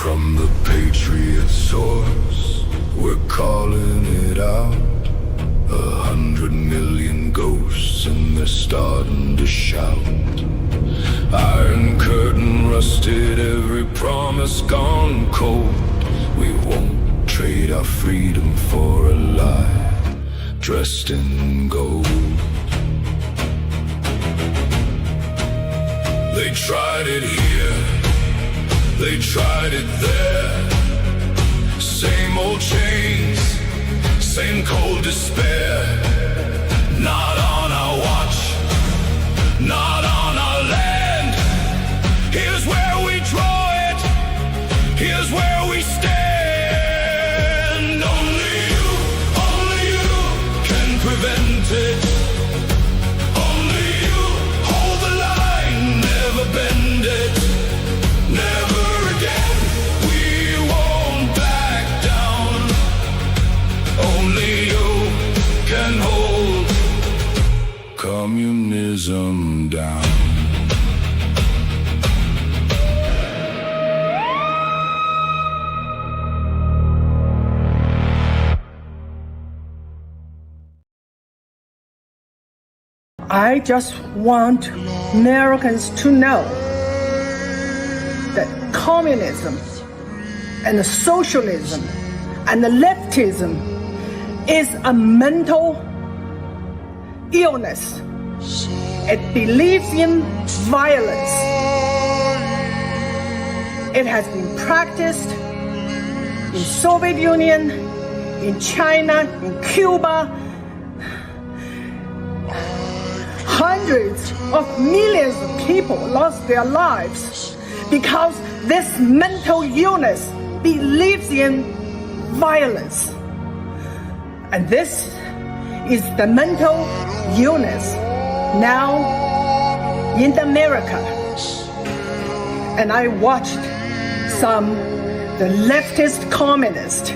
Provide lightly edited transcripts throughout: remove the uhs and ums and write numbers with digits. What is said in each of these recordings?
From the Patriot source, we're calling it out. 100 million ghosts and they're starting to shout. Iron curtain rusted, every promise gone cold. We won't trade our freedom for a lie dressed in gold. They tried it here, they tried it there. Same old chains, same cold despair. Not on our watch, not on our land. Here's where we draw it, here's where we stand. Only you can prevent it. Only you hold the line, never bend it. Never again, we won't back down. Only you can hold communism down. I just want Americans to know that communism and the socialism and the leftism is a mental illness. It believes in violence. It has been practiced in Soviet Union, in China, in Cuba. Hundreds of millions of people lost their lives because this mental illness believes in violence. And this is the mental illness now in America. And I watched the leftist communists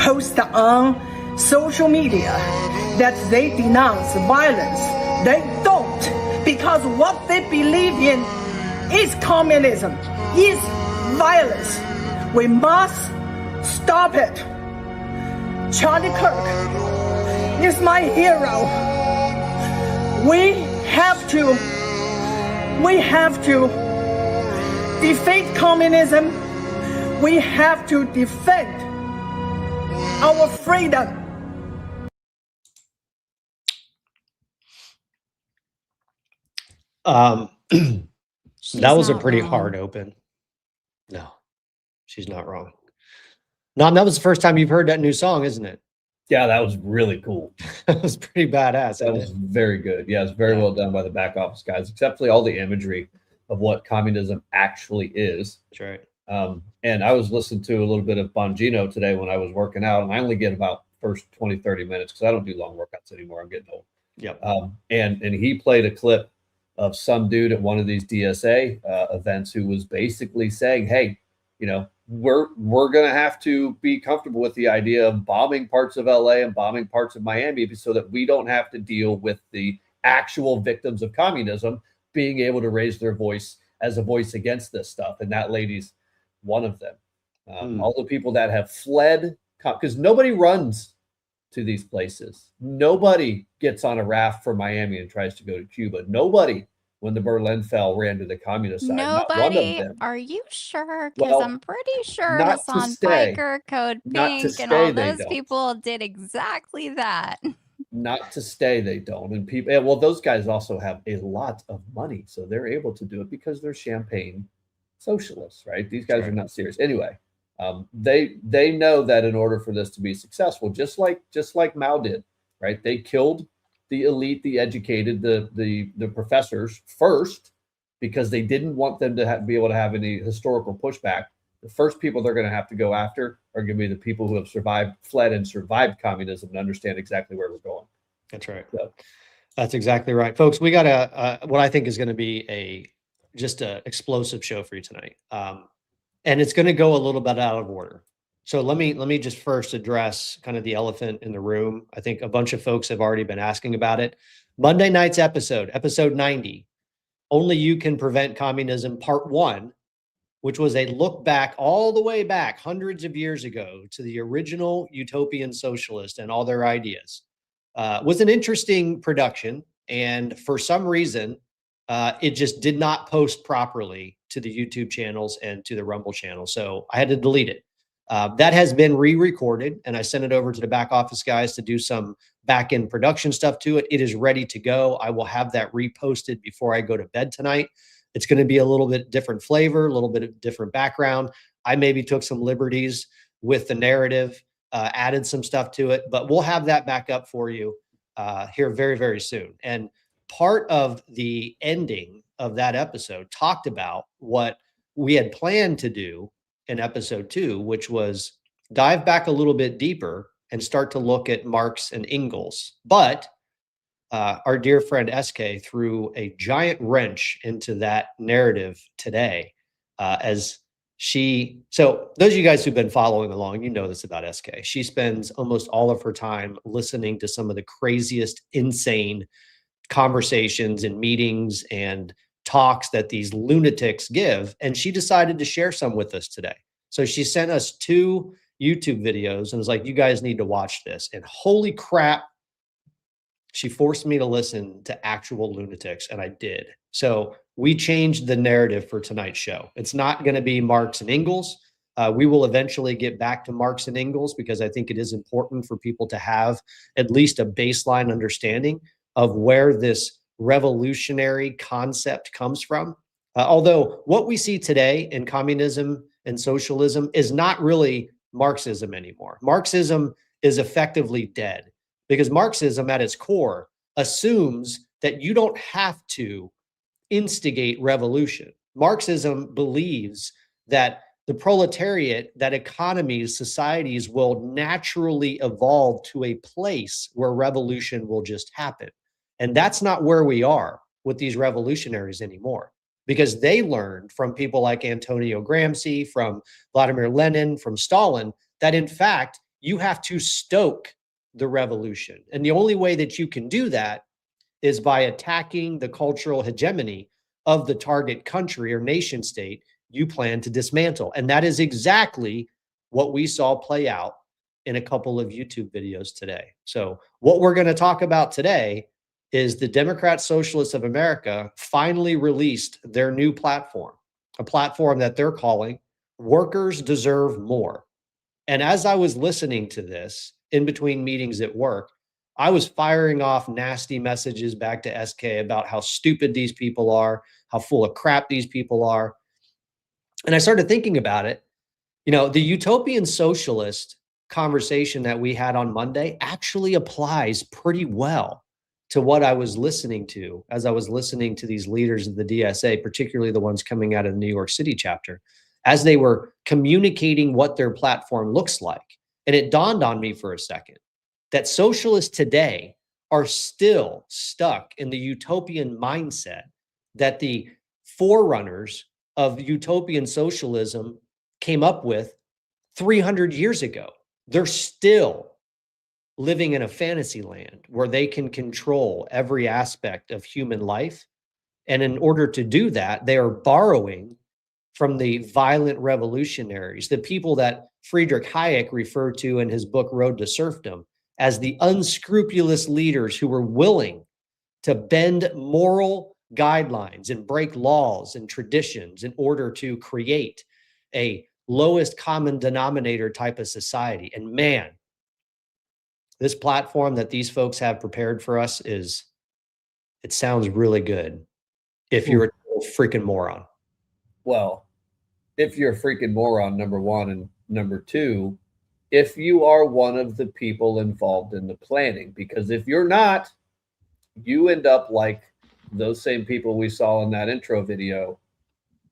post on social media that they denounce violence. They don't, because what they believe in is communism, is violence. We must stop it. Charlie Kirk is my hero. We have to defeat communism. We have to defend our freedom. That was a pretty hard open. No, she's not wrong. Nom, that was the first time you've heard that new song, isn't it? Yeah, that was really cool. That was pretty badass. That was very good. Yeah, it's very well done by the back office guys, except for all the imagery of what communism actually is. That's right. And I was listening to a little bit of Bongino today when I was working out, and I only get about first 20, 30 minutes because I don't do long workouts anymore. I'm getting old. Yep. And he played a clip of some dude at one of these DSA events who was basically saying, hey, you know, we're going to have to be comfortable with the idea of bombing parts of LA and bombing parts of Miami so that we don't have to deal with the actual victims of communism being able to raise their voice as a voice against this stuff. And that lady's one of them. All the people that have fled, because nobody runs to these places. Nobody gets on a raft from Miami and tries to go to Cuba. Nobody, when the Berlin fell, ran to the communist side. Not one of Nobody? them. Are you sure? Because Well, I'm pretty sure not to Hassan stay. Piker, Code Not to Pink, and stay, all they those don't. people did exactly that. Not to stay, they don't. And people, well, those guys also have a lot of money, so they're able to do it because they're champagne socialists, right? These guys are not serious. Anyway, they know that in order for this to be successful, just like Mao did, right? They killed the elite, the educated, the professors first because they didn't want them to be able to have any historical pushback. The first people they're going to have to go after are going to be the people who have fled and survived communism and understand exactly where we're going. That's right. So, That's exactly right, folks. We got what I think is going to be just an explosive show for you tonight, and it's going to go a little bit out of order. So let me just first address kind of the elephant in the room. I think a bunch of folks have already been asking about it. Monday night's episode 90, Only You Can Prevent Communism, Part 1, which was a look back all the way back hundreds of years ago to the original utopian socialist and all their ideas, was an interesting production. And for some reason, it just did not post properly to the YouTube channels and to the Rumble channel. So I had to delete it. That has been re-recorded, and I sent it over to the back office guys to do some back end production stuff to it. It is ready to go. I will have that reposted before I go to bed tonight. It's going to be a little bit different flavor, a little bit of different background. I maybe took some liberties with the narrative, added some stuff to it, but we'll have that back up for you here very, very soon. And part of the ending of that episode talked about what we had planned to do in episode 2, which was dive back a little bit deeper and start to look at Marx and Engels. But our dear friend SK threw a giant wrench into that narrative today as so those of you guys who've been following along, you know this about SK. She spends almost all of her time listening to some of the craziest, insane conversations and meetings and talks that these lunatics give. And she decided to share some with us today. So she sent us 2 YouTube videos and was like, you guys need to watch this. And holy crap, she forced me to listen to actual lunatics, and I did. So we changed the narrative for tonight's show. It's not going to be Marx and Engels. We will eventually get back to Marx and Engels because I think it is important for people to have at least a baseline understanding of where this revolutionary concept comes from. Although what we see today in communism and socialism is not really Marxism anymore. Marxism is effectively dead because Marxism at its core assumes that you don't have to instigate revolution. Marxism believes that the proletariat, that economies, societies will naturally evolve to a place where revolution will just happen. And that's not where we are with these revolutionaries anymore, because they learned from people like Antonio Gramsci, from Vladimir Lenin, from Stalin, that in fact, you have to stoke the revolution. And the only way that you can do that is by attacking the cultural hegemony of the target country or nation state you plan to dismantle. And that is exactly what we saw play out in a couple of YouTube videos today. So what we're going to talk about today is the Democrat Socialists of America finally released their new platform, a platform that they're calling Workers Deserve More. And as I was listening to this in between meetings at work, I was firing off nasty messages back to SK about how stupid these people are, how full of crap these people are. And I started thinking about it. You know, the utopian socialist conversation that we had on Monday actually applies pretty well to what I was listening to as I was listening to these leaders of the DSA, particularly the ones coming out of the New York City chapter, as they were communicating what their platform looks like. And it dawned on me for a second that socialists today are still stuck in the utopian mindset that the forerunners of utopian socialism came up with 300 years ago. They're still living in a fantasy land where they can control every aspect of human life. And in order to do that, they are borrowing from the violent revolutionaries, the people that Friedrich Hayek referred to in his book, Road to Serfdom, as the unscrupulous leaders who were willing to bend moral guidelines and break laws and traditions in order to create a lowest common denominator type of society. And man, this platform that these folks have prepared for us it sounds really good if you're a freaking moron. Well, if you're a freaking moron, number one, and number two, if you are one of the people involved in the planning, because if you're not, you end up like those same people we saw in that intro video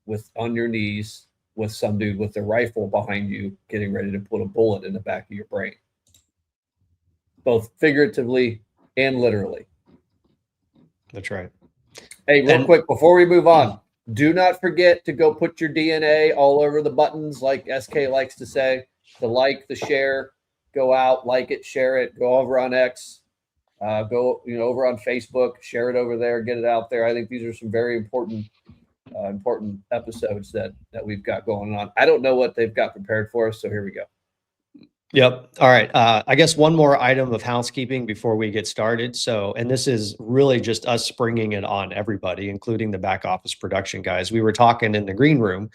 with on your knees with some dude with a rifle behind you getting ready to put a bullet in the back of your brain, both figuratively and literally. That's right. Hey, real quick, before we move on, do not forget to go put your DNA all over the buttons, like SK likes to say. The like, the share, go out, like it, share it, go over on X, go over on Facebook, share it over there, get it out there. I think these are some very important important episodes that we've got going on. I don't know what they've got prepared for us, so here we go. Yep. All right. I guess one more item of housekeeping before we get started. So, and this is really just us springing it on everybody, including the back office production guys. We were talking in the green room,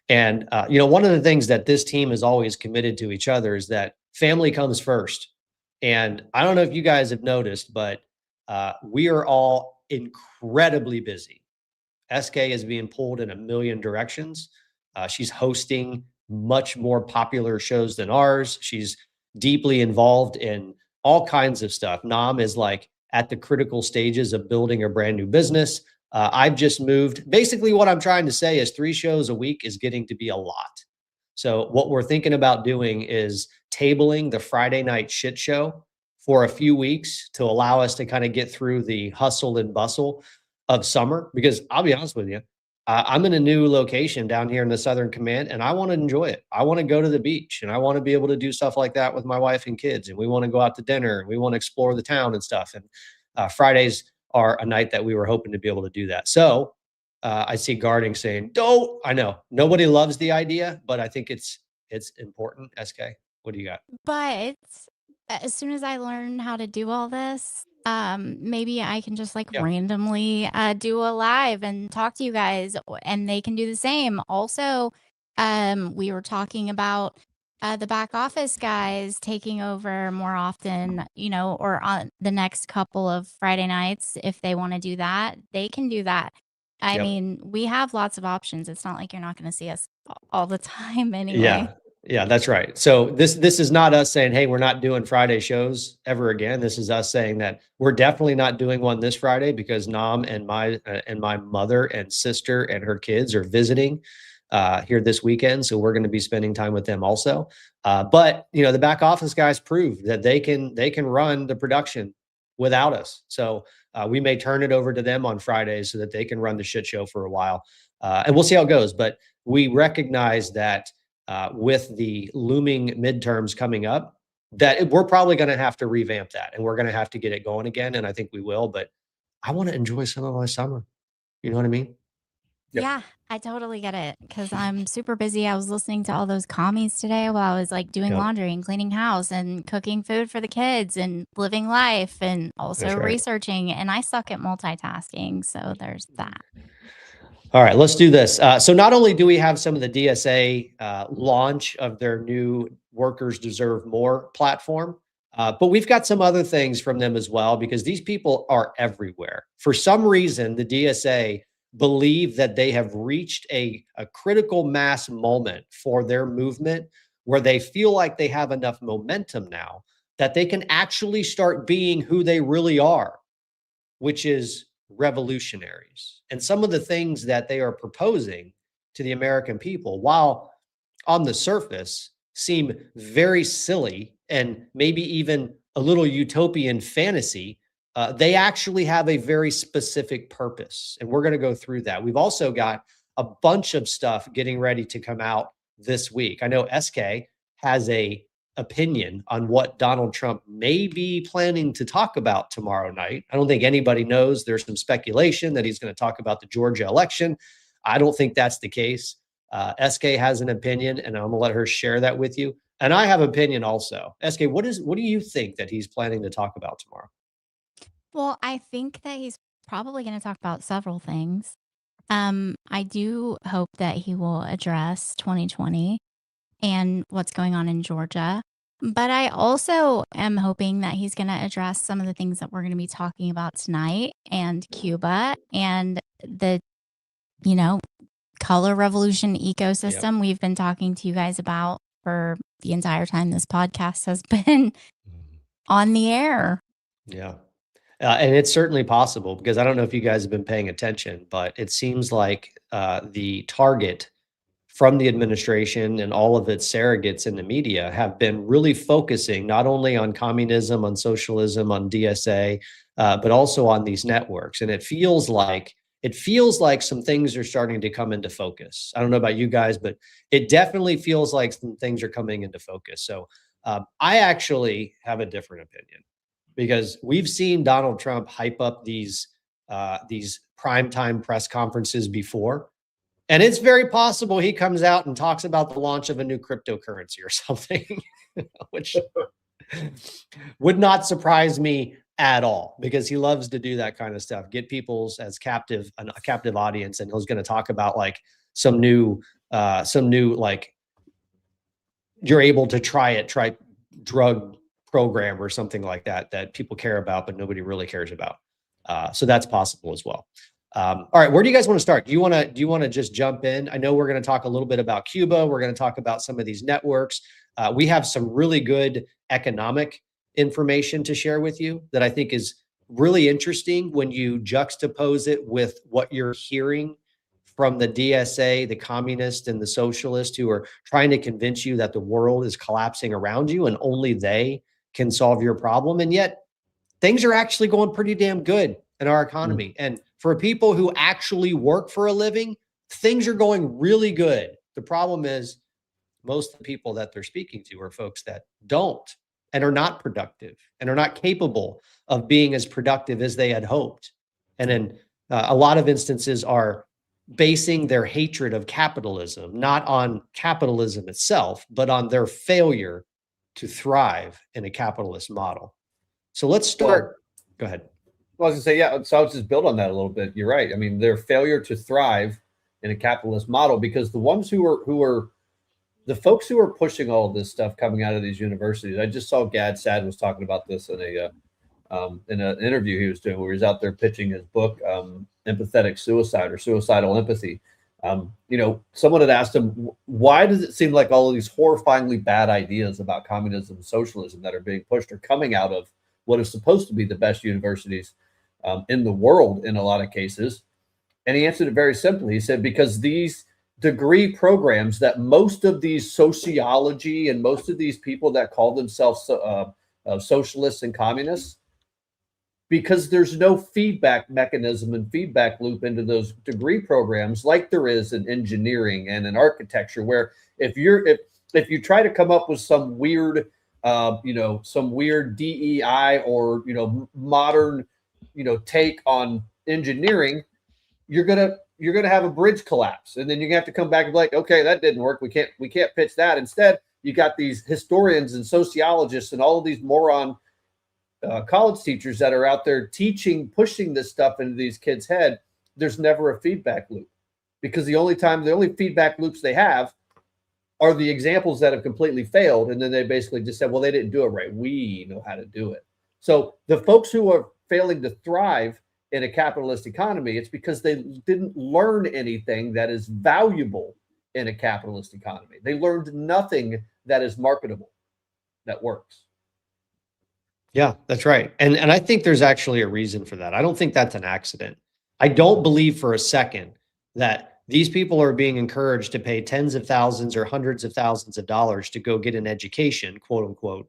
and one of the things that this team is always committed to each other is that family comes first. And I don't know if you guys have noticed, but we are all incredibly busy. SK is being pulled in a million directions. She's hosting much more popular shows than ours. She's deeply involved in all kinds of stuff. Nam is like at the critical stages of building a brand new business. I've just moved. Basically, what I'm trying to say is 3 shows a week is getting to be a lot. So what we're thinking about doing is tabling the Friday night shit show for a few weeks to allow us to kind of get through the hustle and bustle of summer, because I'll be honest with you, I'm in a new location down here in the Southern Command, and I want to enjoy it. I want to go to the beach, and I want to be able to do stuff like that with my wife and kids. And we want to go out to dinner, and we want to explore the town and stuff. And Fridays are a night that we were hoping to be able to do that. So I see Guarding saying, "Don't." I know nobody loves the idea, but I think it's important. SK, what do you got? But as soon as I learn how to do all this, maybe I can just like Yeah. randomly do a live and talk to you guys, and they can do the same. Also, we were talking about the back office guys taking over more often, or on the next couple of Friday nights. If they want to do that, they can do that. I Yep. mean, we have lots of options. It's not like you're not going to see us all the time anyway. Yeah. Yeah, that's right. So this is not us saying, "Hey, we're not doing Friday shows ever again." This is us saying that we're definitely not doing one this Friday because Nam and my mother and sister and her kids are visiting here this weekend, so we're going to be spending time with them also. But the back office guys proved that they can run the production without us. So we may turn it over to them on Fridays so that they can run the shit show for a while, and we'll see how it goes. But we recognize that. With the looming midterms coming up, that we're probably going to have to revamp that, and we're going to have to get it going again. And I think we will. But I want to enjoy some of my summer. You know what I mean? Yep. Yeah, I totally get it because I'm super busy. I was listening to all those commies today while I was like doing Yeah, laundry and cleaning house and cooking food for the kids and living life and also that's right. researching. And I suck at multitasking. So there's that. All right, let's do this. So not only do we have some of the DSA launch of their new Workers Deserve More platform, but we've got some other things from them as well, because these people are everywhere. For some reason, the DSA believe that they have reached a critical mass moment for their movement where they feel like they have enough momentum now that they can actually start being who they really are, which is revolutionaries. And some of the things that they are proposing to the American people, while on the surface seem very silly and maybe even a little utopian fantasy, they actually have a very specific purpose. And we're going to go through that. We've also got a bunch of stuff getting ready to come out this week. I know SK has a opinion on what Donald Trump may be planning to talk about tomorrow night. I don't think anybody knows. There's some speculation that he's going to talk about the Georgia election. I don't think that's the case. SK has an opinion, and I'm going to let her share that with you. And I have an opinion also. SK, what do you think that he's planning to talk about tomorrow? Well, I think that he's probably going to talk about several things. I do hope that he will address 2020 and what's going on in Georgia. But I also am hoping that he's going to address some of the things that we're going to be talking about tonight, and Cuba and the, color revolution ecosystem we've been talking to you guys about for the entire time this podcast has been on the air. Yeah. And it's certainly possible, because I don't know if you guys have been paying attention, but it seems like the target from the administration and all of its surrogates in the media have been really focusing not only on communism, on socialism, on DSA, but also on these networks. And it feels like some things are starting to come into focus. I don't know about you guys, but it definitely feels like some things are coming into focus. So I actually have a different opinion, because we've seen Donald Trump hype up these primetime press conferences before. And it's very possible he comes out and talks about the launch of a new cryptocurrency or something, which would not surprise me at all, because he loves to do that kind of stuff, get people's as captive, a captive audience. And he's going to talk about like some new like, you're able to try drug program or something like that, that people care about, but nobody really cares about. So that's possible as well. All right, where do you guys want to start? Do you want to just jump in? I know we're going to talk a little bit about Cuba. We're going to talk about some of these networks. We have some really good economic information to share with you that I think is really interesting when you juxtapose it with what you're hearing from the DSA, the communists and the socialists who are trying to convince you that the world is collapsing around you and only they can solve your problem. And yet things are actually going pretty damn good in our economy. And for people who actually work for a living, things are going really good. The problem is most of the people that they're speaking to are folks that don't and are not productive and are not capable of being as productive as they had hoped. And in a lot of instances are basing their hatred of capitalism, not on capitalism itself, but on their failure to thrive in a capitalist model. So let's start. Go ahead. Well, I was going to say, yeah, so I'll just build on that a little bit. You're right. I mean, their failure to thrive in a capitalist model, because the ones who are the folks who are pushing all of this stuff coming out of these universities. I just saw Gad Sad was talking about this in an interview he was doing, where he's out there pitching his book, Empathetic Suicide or Suicidal Empathy. Someone had asked him, why does it seem like all of these horrifyingly bad ideas about communism and socialism that are being pushed are coming out of what is supposed to be the best universities in the world in a lot of cases? And he answered it very simply. He said, because these degree programs that most of these sociology and most of these people that call themselves socialists and communists, because there's no feedback mechanism and feedback loop into those degree programs like there is in engineering and in architecture, where if you try to come up with some weird DEI or modern take on engineering, you're gonna have a bridge collapse, and then you're gonna have to come back and be like, okay, that didn't work. We can't pitch that. Instead, you got these historians and sociologists and all of these moron college teachers that are out there pushing this stuff into these kids' head. There's never a feedback loop, because the only feedback loops they have are the examples that have completely failed. And then they basically just said, well, they didn't do it right. We know how to do it. So the folks who are failing to thrive in a capitalist economy, it's because they didn't learn anything that is valuable in a capitalist economy. They learned nothing that is marketable, that works. Yeah, that's right. And I think there's actually a reason for that. I don't think that's an accident. I don't believe for a second that these people are being encouraged to pay tens of thousands or hundreds of thousands of dollars to go get an education, quote unquote,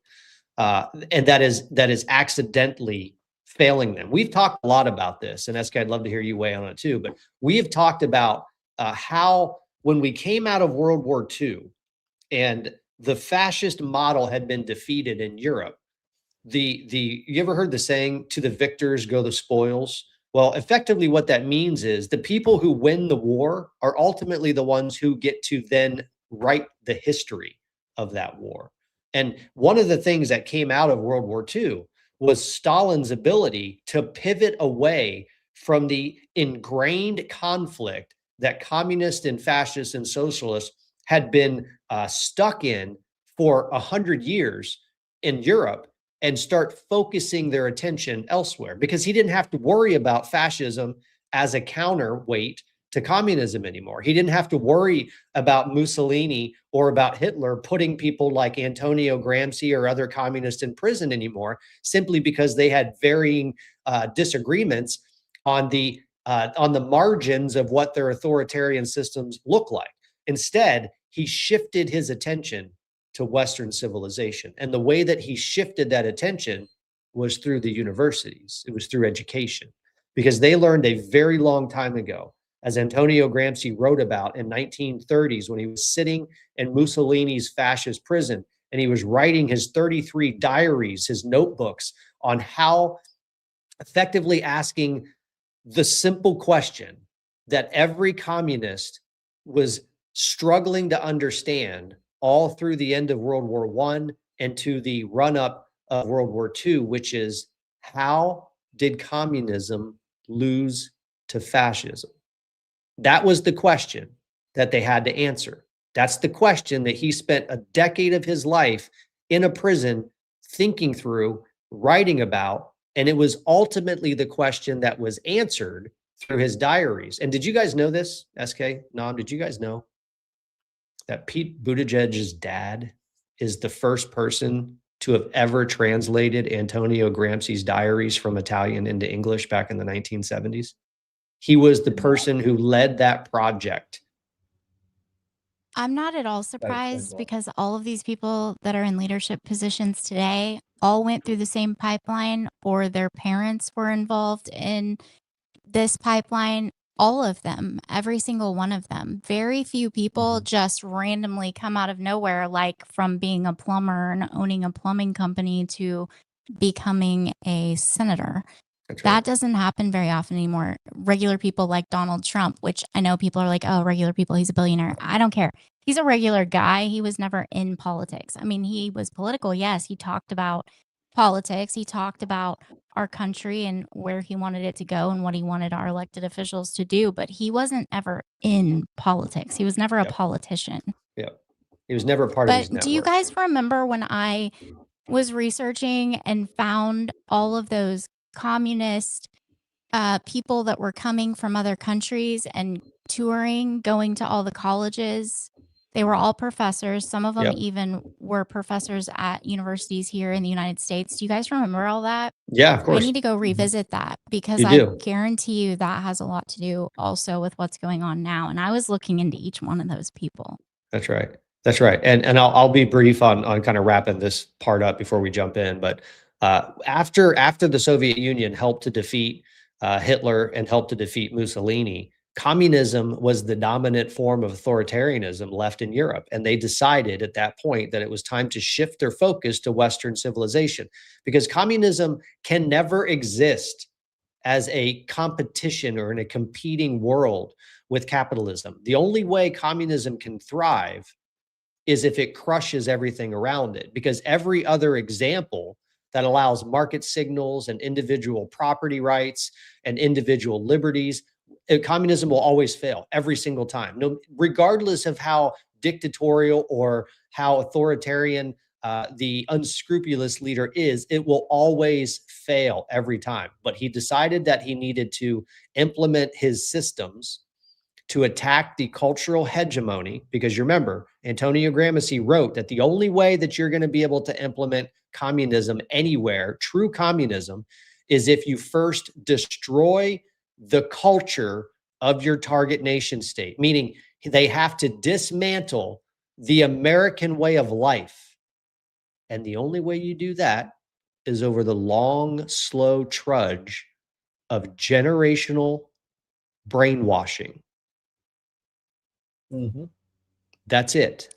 and that is accidentally failing them. We've talked a lot about this, and Eska, I'd love to hear you weigh on it too. But we have talked about how when we came out of World War II and the fascist model had been defeated in Europe, you ever heard the saying, to the victors go the spoils? Well, effectively what that means is the people who win the war are ultimately the ones who get to then write the history of that war. And one of the things that came out of World War II was Stalin's ability to pivot away from the ingrained conflict that communists and fascists and socialists had been stuck in for 100 years in Europe, and start focusing their attention elsewhere, because he didn't have to worry about fascism as a counterweight to communism anymore. He didn't have to worry about Mussolini or about Hitler putting people like Antonio Gramsci or other communists in prison anymore, simply because they had varying disagreements on the margins of what their authoritarian systems look like. Instead, he shifted his attention to Western civilization. And the way that he shifted that attention was through the universities. It was through education, because they learned a very long time ago, as Antonio Gramsci wrote about in 1930s, when he was sitting in Mussolini's fascist prison, and he was writing his 33 diaries, his notebooks, on how effectively asking the simple question that every communist was struggling to understand all through the end of World War I and to the run up of World War II, which is, how did communism lose to fascism? That was the question that they had to answer. That's the question that he spent a decade of his life in a prison thinking through, writing about, and it was ultimately the question that was answered through his diaries. And did you guys know this, SK? Nam, did you guys know that Pete Buttigieg's dad is the first person to have ever translated Antonio Gramsci's diaries from Italian into English back in the 1970s? He was the person who led that project. I'm not at all explains a surprised lot. because all of these people that are in leadership positions today all went through the same pipeline, or their parents were involved in this pipeline. All of them, every single one of them. Very few people just randomly come out of nowhere, like from being a plumber and owning a plumbing company to becoming a senator. That's That right. doesn't happen very often anymore. Regular people like Donald Trump, which I know people are like, oh, regular people, he's a billionaire. I don't care. He's a regular guy. He was never in politics. I mean, he was political. Yes, he talked about politics. He talked about our country and where he wanted it to go and what he wanted our elected officials to do, but he wasn't ever in politics. He was never a Yep. politician. Yeah. He was never part of his But do you network. guys remember when I was researching and found all of those communist people that were coming from other countries and touring, going to all the colleges? They were all professors. Some of them Yep. even were professors at universities here in the United States. Do you guys remember all that? Yeah, of I course. need to go revisit that because You I do. guarantee you that has a lot to do also with what's going on now. And I was looking into each one of those people. That's right. That's right. And I'll be brief on kind of wrapping this part up before we jump in. But after the Soviet Union helped to defeat Hitler and helped to defeat Mussolini, communism was the dominant form of authoritarianism left in Europe. And they decided at that point that it was time to shift their focus to Western civilization, because communism can never exist as a competition or in a competing world with capitalism. The only way communism can thrive is if it crushes everything around it, because every other example that allows market signals and individual property rights and individual liberties, communism will always fail every single time. No, regardless of how dictatorial or how authoritarian the unscrupulous leader is, it will always fail every time. But he decided that he needed to implement his systems to attack the cultural hegemony, because you remember, Antonio Gramsci wrote that the only way that you're going to be able to implement communism anywhere, true communism, is if you first destroy the culture of your target nation state, meaning they have to dismantle the American way of life. And the only way you do that is over the long, slow trudge of generational brainwashing. That's it.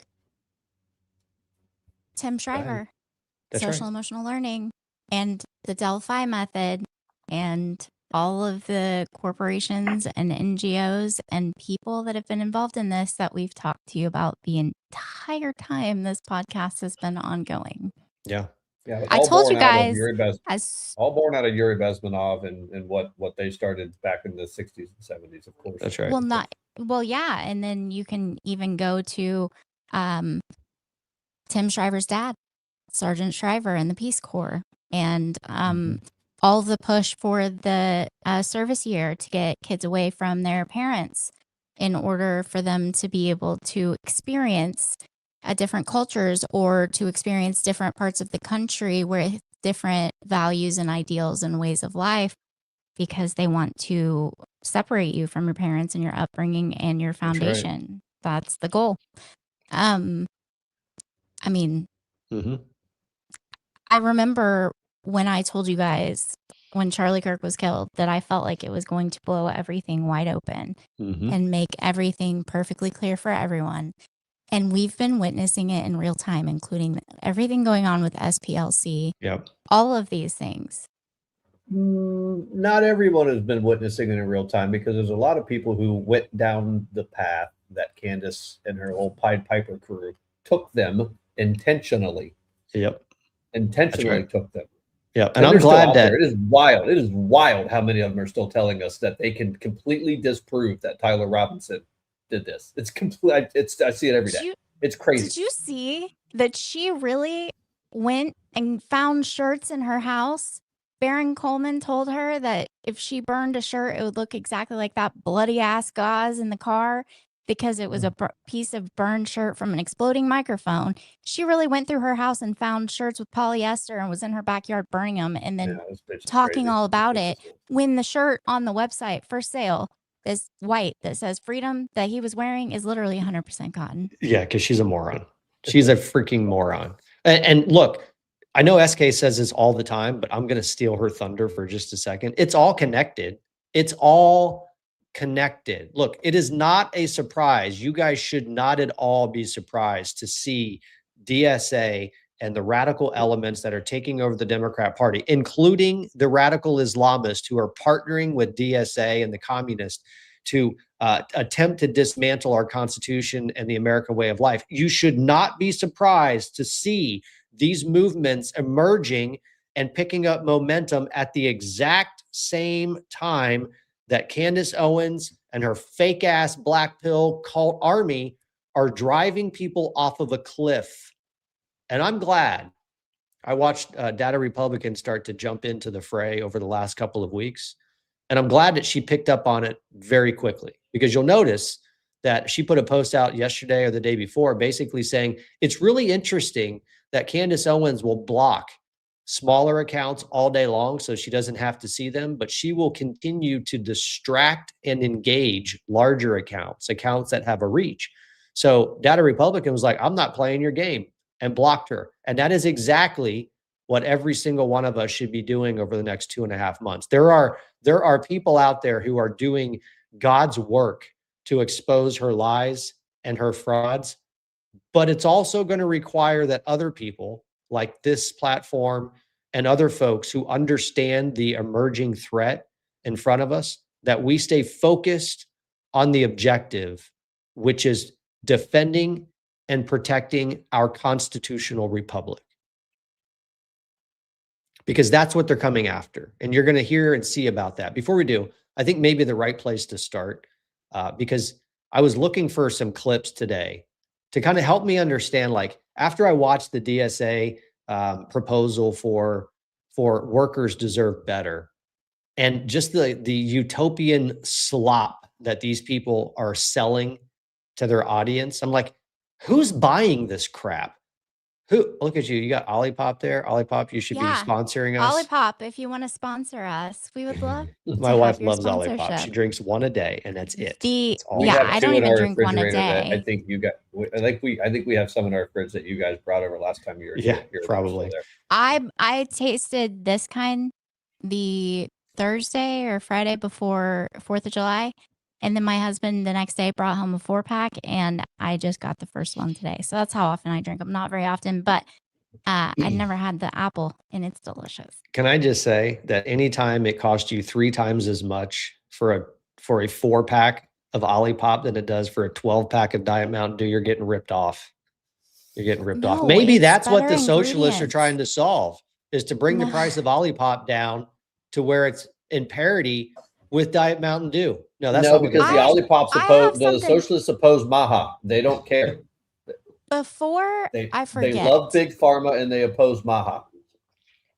Tim Go ahead. Shriver, That's social right. emotional learning, and the Delphi method, and all of the corporations and NGOs and people that have been involved in this that we've talked to you about the entire time this podcast has been ongoing. Yeah. Yeah, I all told you born out of guys, Yuri as all born out of Yuri Bezmenov and what they started back in the 60s and 70s, of course. That's right. well, yeah, and then you can even go to Tim Shriver's dad, Sergeant Shriver, in the Peace Corps, and all the push for the service year to get kids away from their parents in order for them to be able to experience different cultures or to experience different parts of the country with different values and ideals and ways of life, because they want to separate you from your parents and your upbringing and your That's right. foundation. That's the goal. I mean, I remember when I told you guys when Charlie Kirk was killed that I felt like it was going to blow everything wide open and make everything perfectly clear for everyone. And we've been witnessing it in real time, including everything going on with SPLC, Yep. all of these things. Not everyone has been witnessing it in real time, because there's a lot of people who went down the path that Candace and her whole Pied Piper crew took them intentionally. Yep. Intentionally took them. Yeah, and And I'm they're still glad out that there. It is wild. It is wild how many of them are still telling us that they can completely disprove that Tyler Robinson did this. It's complete. I see it every day. It's crazy. Did you see that she really went and found shirts in her house? Baron Coleman told her that if she burned a shirt, it would look exactly like that bloody ass gauze in the car because it was a piece of burned shirt from an exploding microphone. She really went through her house and found shirts with polyester and was in her backyard burning them and then talking all about it when the shirt on the website for sale is white that says freedom that he was wearing is literally 100% cotton. Yeah, because she's a moron. She's a freaking moron. And look, I know SK says this all the time, but I'm going to steal her thunder for just a second. It's all connected. It's all connected. Look, it is not a surprise. You guys should not at all be surprised to see DSA and the radical elements that are taking over the Democrat Party, including the radical Islamists who are partnering with DSA and the communists to attempt to dismantle our Constitution and the American way of life. You should not be surprised to see these movements emerging and picking up momentum at the exact same time that Candace Owens and her fake ass black pill cult army are driving people off of a cliff. And I'm glad I watched Data Republican start to jump into the fray over the last couple of weeks. And I'm glad that she picked up on it very quickly, because you'll notice that she put a post out yesterday or the day before basically saying it's really interesting that Candace Owens will block smaller accounts all day long so she doesn't have to see them, but she will continue to distract and engage larger accounts that have a reach. So Data Republican was like, I'm not playing your game, and blocked her. And that is exactly what every single one of us should be doing over the next 2.5 months. There are people out there who are doing God's work to expose her lies and her frauds, but it's also going to require that other people like this platform and other folks who understand the emerging threat in front of us, that we stay focused on the objective, which is defending and protecting our constitutional republic. Because that's what they're coming after. And you're going to hear and see about that. Before we do, I think maybe the right place to start, because I was looking for some clips today to kind of help me understand, like, after I watched the DSA proposal for workers deserve better, and just the utopian slop that these people are selling to their audience, I'm like, who's buying this crap? Who? Look at you. You got Olipop there. Olipop, you should be sponsoring us. Olipop, if you want to sponsor us, we would love My wife loves Olipop. She drinks one a day, and that's it. That's all. I don't even drink one a day. I think you got. I think we have some in our fridge that you guys brought over last time you were here. Yeah, probably. I tasted this kind the Thursday or Friday before 4th of July. And then my husband the next day brought home a 4-pack, and I just got the first one today. So that's how often I drink them. Not very often, but I never had the apple, and it's delicious. Can I just say that anytime it costs you 3 times as much for a 4-pack of Olipop than it does for a 12-pack of Diet Mountain Dew, you're getting ripped off. You're getting ripped off. Maybe that's what the socialists are trying to solve, is to bring the price of Olipop down to where it's in parity with Diet Mountain Dew. No, that's not because the Olipop's opposed. The socialists oppose Maha. They don't care. Before I forget, they love Big Pharma and they oppose Maha.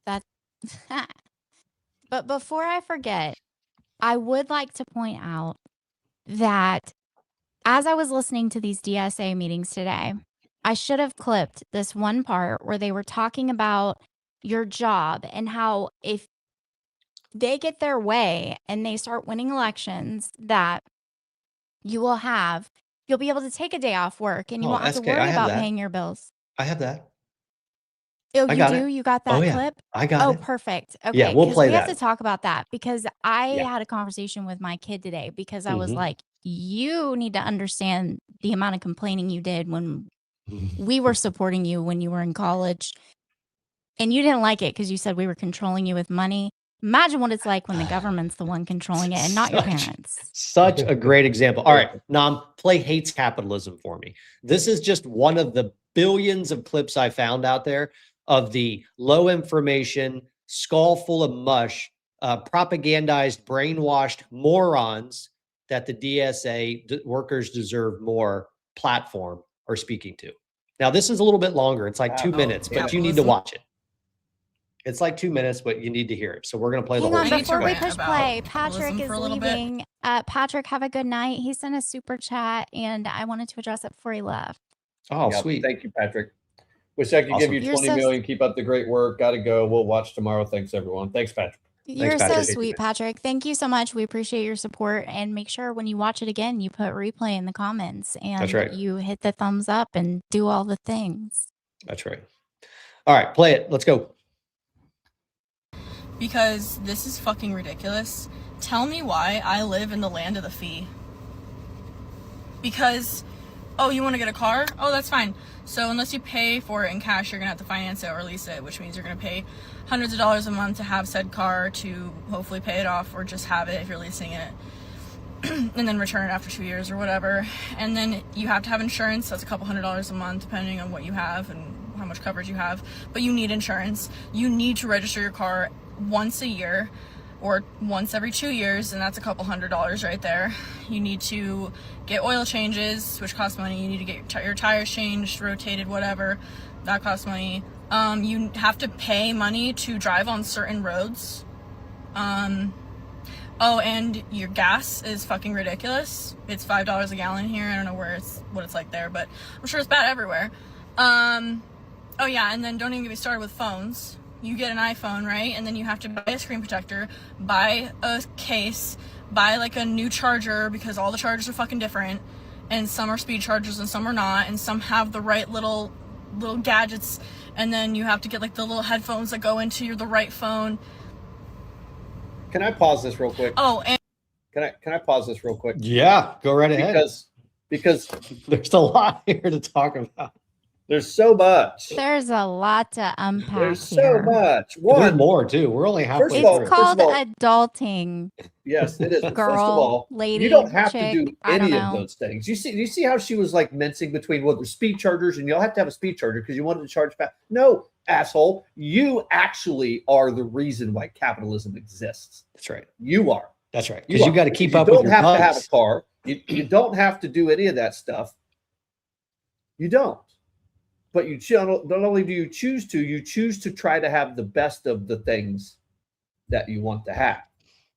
But before I forget, I would like to point out that as I was listening to these DSA meetings today, I should have clipped this one part where they were talking about your job and how if they get their way and they start winning elections, that you'll be able to take a day off work and you won't have to worry about paying your bills. I have that. Oh, you do? You got that clip? I got it. Oh, perfect. Okay. Yeah, we'll play that. We have to talk about that because I had a conversation with my kid today because I was like, you need to understand the amount of complaining you did when we were supporting you when you were in college. And you didn't like it because you said we were controlling you with money. Imagine what it's like when the government's the one controlling it and not your parents. Such a great example. All right, Nam, play Hates Capitalism for me. This is just one of the billions of clips I found out there of the low information, skull full of mush, propagandized, brainwashed morons that the DSA, Workers Deserve More platform, are speaking to. Now, this is a little bit longer. It's like 2 minutes, but you need to watch it. It's like 2 minutes, but you need to hear it. So we're going to play the Hang whole on, thing. before we push about play, capitalism Patrick is for a little bit. leaving. Patrick, have a good night. He sent a super chat, and I wanted to address it before he left. Oh, Yep, sweet. Thank you, Patrick. Wish I could give Awesome. you You're 20 so- million. Keep up the great work. Got to go. We'll watch tomorrow. Thanks, everyone. Thanks, Patrick. You're Patrick. so sweet, Patrick. Thank you so much. We appreciate your support. And make sure when you watch it again, you put replay in the comments and That's right. you hit the thumbs up and do all the things. That's right. All right, play it. Let's go. Because this is fucking ridiculous. Tell me why I live in the land of the fee. Because, oh, you want to get a car? Oh, that's fine. So unless you pay for it in cash, you're going to have to finance it or lease it, which means you're going to pay hundreds of dollars a month to have said car, to hopefully pay it off or just have it if you're leasing it. And then return it after 2 years or whatever. And then you have to have insurance. That's a couple $100s a month depending on what you have and how much coverage you have. But you need insurance. You need to register your car once a year or once every 2 years, and that's a couple $100s right there. You need to get oil changes, which costs money. You need to get your tires changed, rotated, whatever. That costs money. You have to pay money to drive on certain roads. Oh, and your gas is fucking ridiculous. It's $5 a gallon here. I don't know what it's like there, but I'm sure it's bad everywhere. Oh yeah, and then don't even get me started with phones. You get an iPhone, right? And then you have to buy a screen protector, buy a case, buy like a new charger because all the chargers are fucking different. And some are speed chargers and some are not. And some have the right little gadgets. And then you have to get like the little headphones that go into the right phone. Can I pause this real quick? Oh, and Can I pause this real quick? Yeah, go right ahead. Because There's a lot here to talk about. there's so much. There's a lot to unpack There's so here. much. There's One, more too. We're only halfway First of all- through. It's called all- adulting. yes, it is. But Girl, first of all, lady, you don't have chick, to do I don't any of know. those things. You see how she was like mincing between the speed chargers, and you'll have to have a speed charger because you wanted to charge fast. No, asshole, you actually are the reason why capitalism exists. That's right. You are. That's right. Because you are. got to keep You up with don't your have to have bugs. a car. You don't have to do any of that stuff. You don't. But not only do you choose to try to have the best of the things that you want to have.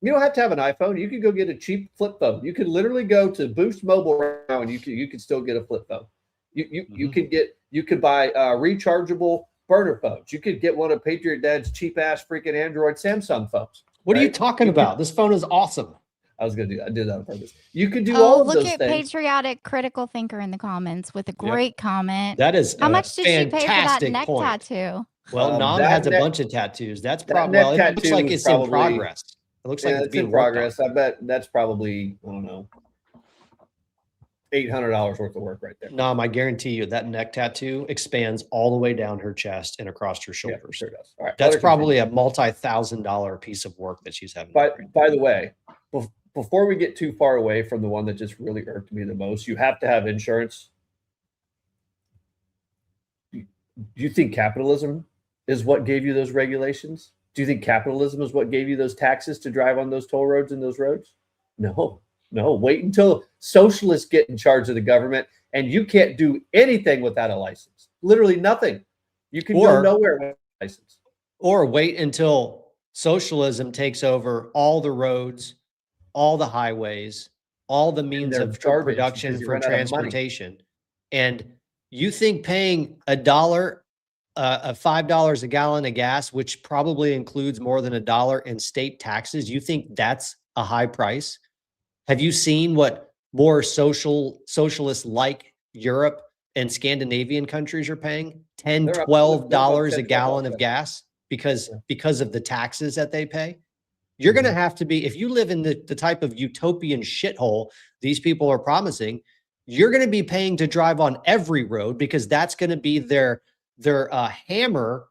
You don't have to have an iPhone. You can go get a cheap flip phone. You can literally go to Boost Mobile right now, and you can still get a flip phone. You can buy rechargeable burner phones. You could get one of Patriot Dad's cheap ass freaking Android Samsung phones. What are you right? talking about? This phone is awesome. I did that on purpose. You can do Oh, all of look those at things. Patriotic Critical Thinker in the comments with a great comment. That is How a much did she pay for that fantastic neck point. tattoo? Well, Nam that has a neck- bunch of tattoos. That's that probably, neck well, it looks tattoo like is it's in probably- progress. It looks like Yeah, it's it's being in worked on. progress. I bet that's probably, I don't know, $800 worth of work right there. Nam, I guarantee you that neck tattoo expands all the way down her chest and across her Yeah, shoulders. sure does. All right, That's let her probably a multi-$1,000 piece of work that she's having. to continue. do. By the way, before we get too far away from the one that just really irked me the most, you have to have insurance. Do you think capitalism is what gave you those regulations? Do you think capitalism is what gave you those taxes to drive on those toll roads and those roads? No. Wait until socialists get in charge of the government, and you can't do anything without a license. Literally nothing. You can go Or- nowhere without a license. Or wait until socialism takes over all the roads, all the highways, all the means they're of garbage production because you for run out of money. transportation. And you think paying $1, $5 a gallon of gas, which probably includes more than $1 in state taxes, you think that's a high price? Have you seen what more socialists like Europe and Scandinavian countries are paying? $10, They're up- $12 they're a up gallon 10, of gas because of the taxes that they pay. You're Mm-hmm. going to have to be, if you live in the type of utopian shithole these people are promising, you're going to be paying to drive on every road because that's going to be their hammer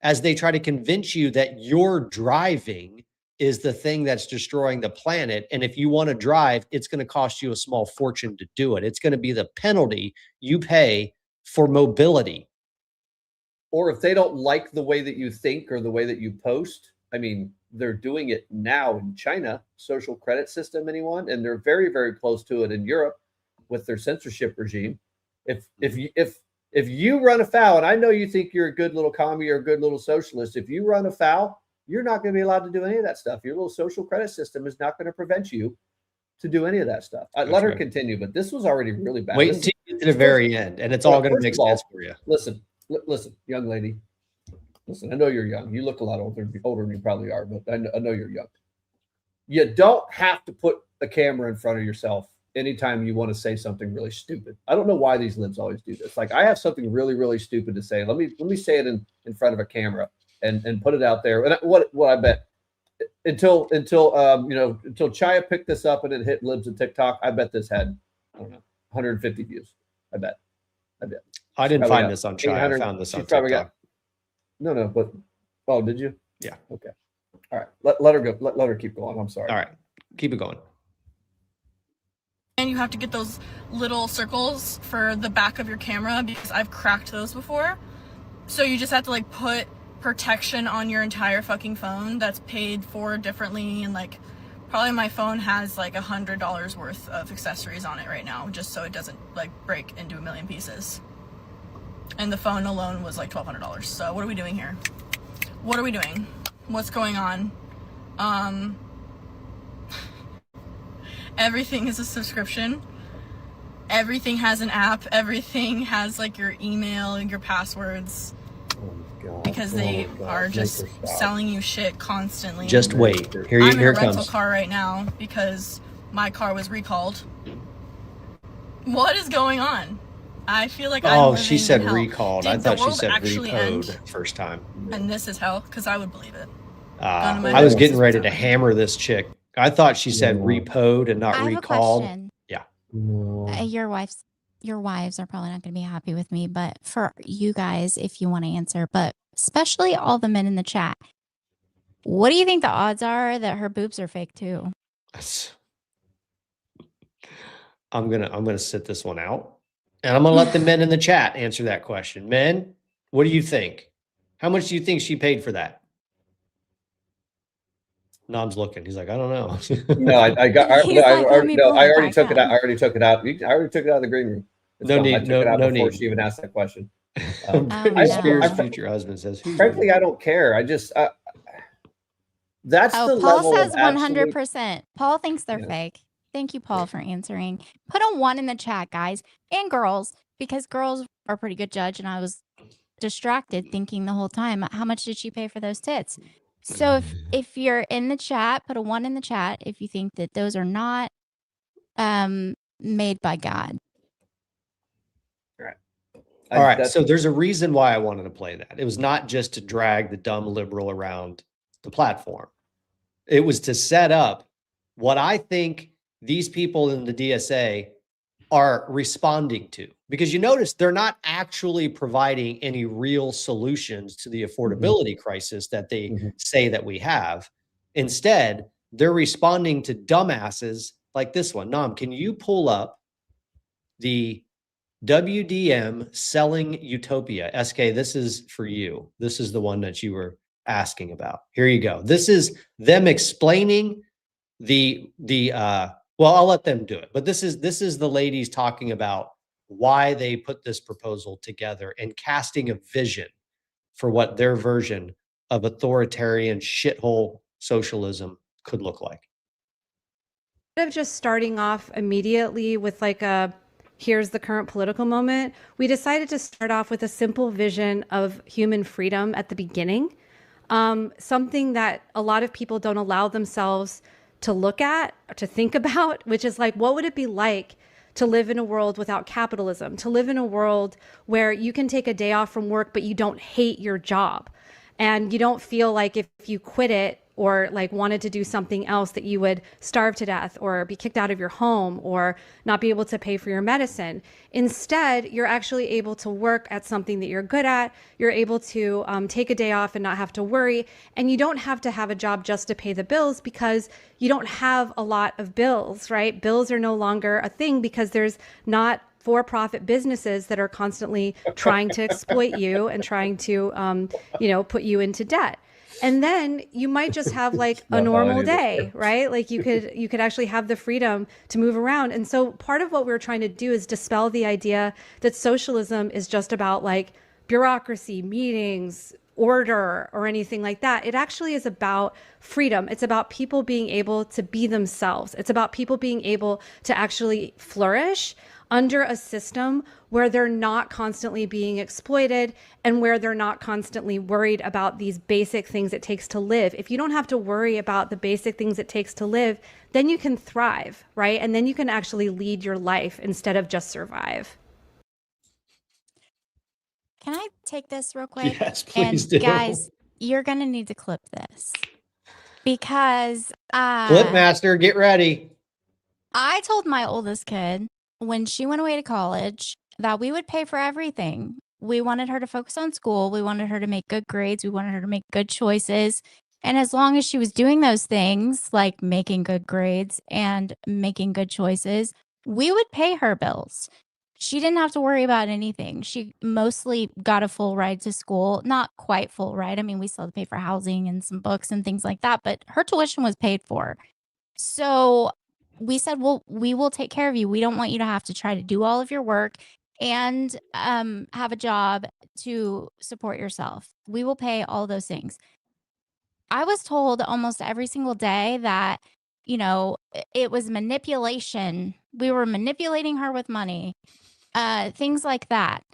as they try to convince you that your driving is the thing that's destroying the planet. And if you want to drive, it's going to cost you a small fortune to do it. It's going to be the penalty you pay for mobility. Or if they don't like the way that you think or the way that you post, I mean, they're doing it now in China, social credit system, anyone, and they're very, very close to it in Europe with their censorship regime. If you run afoul, and I know you think you're a good little commie or a good little socialist, if you run afoul, you're not going to be allowed to do any of that stuff. Your little social credit system is not going to prevent you to do any of that stuff. Let her continue, but this was already really bad. Wait until you get to the very end, and it's all going to make sense for you. Listen, young lady. Listen, I know you're young. You look a lot older than you probably are, but I know you're young. You don't have to put a camera in front of yourself anytime you want to say something really stupid. I don't know why these libs always do this. Like, I have something really, really stupid to say. Let me say it in front of a camera and put it out there. And what I bet until Chaya picked this up and it hit libs and TikTok, I bet this had, I don't know, 150 views. I bet. I didn't find this on Chaya. I found this on TikTok. No, but oh, did you? Yeah. Okay. All right. Let her go. Let her keep going. I'm sorry. All right. Keep it going. And you have to get those little circles for the back of your camera because I've cracked those before. So you just have to like put protection on your entire fucking phone that's paid for differently, and like probably my phone has like $100 worth of accessories on it right now just so it doesn't like break into a million pieces. And the phone alone was like $1,200. So what are we doing here? What are we doing? What's going on? Everything is a subscription. Everything has an app. Everything has like your email and your passwords. God. Because they are just selling you shit constantly. Just wait. Here I'm in a it rental comes. car right now because my car was recalled. What is going on? I feel like I'm living she said in hell. recalled. Did I the thought she world said actually repoed end? first time. And this is hell, because I would believe it. I was getting ready to hammer this chick. I thought she said repoed and not I have recalled. a question. Yeah. Your wives are probably not going to be happy with me, but for you guys, if you want to answer, but especially all the men in the chat, what do you think the odds are that her boobs are fake too? I'm gonna sit this one out, and I'm gonna let the men in the chat answer that question. Men, what do you think? How much do you think she paid for that? Nom's looking. He's like, I don't know. No, I already took it out. I already took it out. I already took it out of the green room. No need. No need. She even asked that question. Britney Spears' future husband says, frankly, I don't care. I just that's the level. Paul says 100%. Paul thinks they're fake. Thank you, Paul, for answering. Put a 1 in the chat, guys, and girls, because girls are a pretty good judge, and I was distracted thinking the whole time, how much did she pay for those tits? So if you're in the chat, put a 1 in the chat if you think that those are not made by God. All right. So there's a reason why I wanted to play that. It was not just to drag the dumb liberal around the platform. It was to set up what I think these people in the DSA are responding to, because you notice they're not actually providing any real solutions to the affordability crisis that they say that we have. Instead, they're responding to dumbasses like this one. Nom, can you pull up the WDM selling utopia? SK, this is for you. This is the one that you were asking about. Here you go. This is them explaining well, I'll let them do it. But this is the ladies talking about why they put this proposal together and casting a vision for what their version of authoritarian shithole socialism could look like. Instead of just starting off immediately with like here's the current political moment, we decided to start off with a simple vision of human freedom at the beginning. Something that a lot of people don't allow themselves to look at, to think about, which is like, what would it be like to live in a world without capitalism, to live in a world where you can take a day off from work, but you don't hate your job. And you don't feel like if you quit it, or like wanted to do something else, that you would starve to death or be kicked out of your home or not be able to pay for your medicine. Instead, you're actually able to work at something that you're good at. You're able to take a day off and not have to worry. And you don't have to have a job just to pay the bills, because you don't have a lot of bills, right? Bills are no longer a thing because there's not for-profit businesses that are constantly trying to exploit you and trying to, put you into debt. And then you might just have like a normal day, right? Like you could actually have the freedom to move around. And so part of what we're trying to do is dispel the idea that socialism is just about like bureaucracy, meetings, order, or anything like that. It actually is about freedom. It's about people being able to be themselves. It's about people being able to actually flourish under a system where they're not constantly being exploited and where they're not constantly worried about these basic things it takes to live. If you don't have to worry about the basic things it takes to live, then you can thrive, right? And then you can actually lead your life instead of just survive. Can I take this real quick? Yes, please And do. guys, you're going to need to clip this because Clip master, get ready. I told my oldest kid when she went away to college that we would pay for everything. We wanted her to focus on school. We wanted her to make good grades. We wanted her to make good choices. And as long as she was doing those things, like making good grades and making good choices, we would pay her bills. She didn't have to worry about anything. She mostly got a full ride to school. Not quite full ride. I mean, we still had to pay for housing and some books and things like that, but her tuition was paid for. So we said, well, we will take care of you. We don't want you to have to try to do all of your work and have a job to support yourself. We will pay all those things. I was told almost every single day that, it was manipulation. We were manipulating her with money, things like that.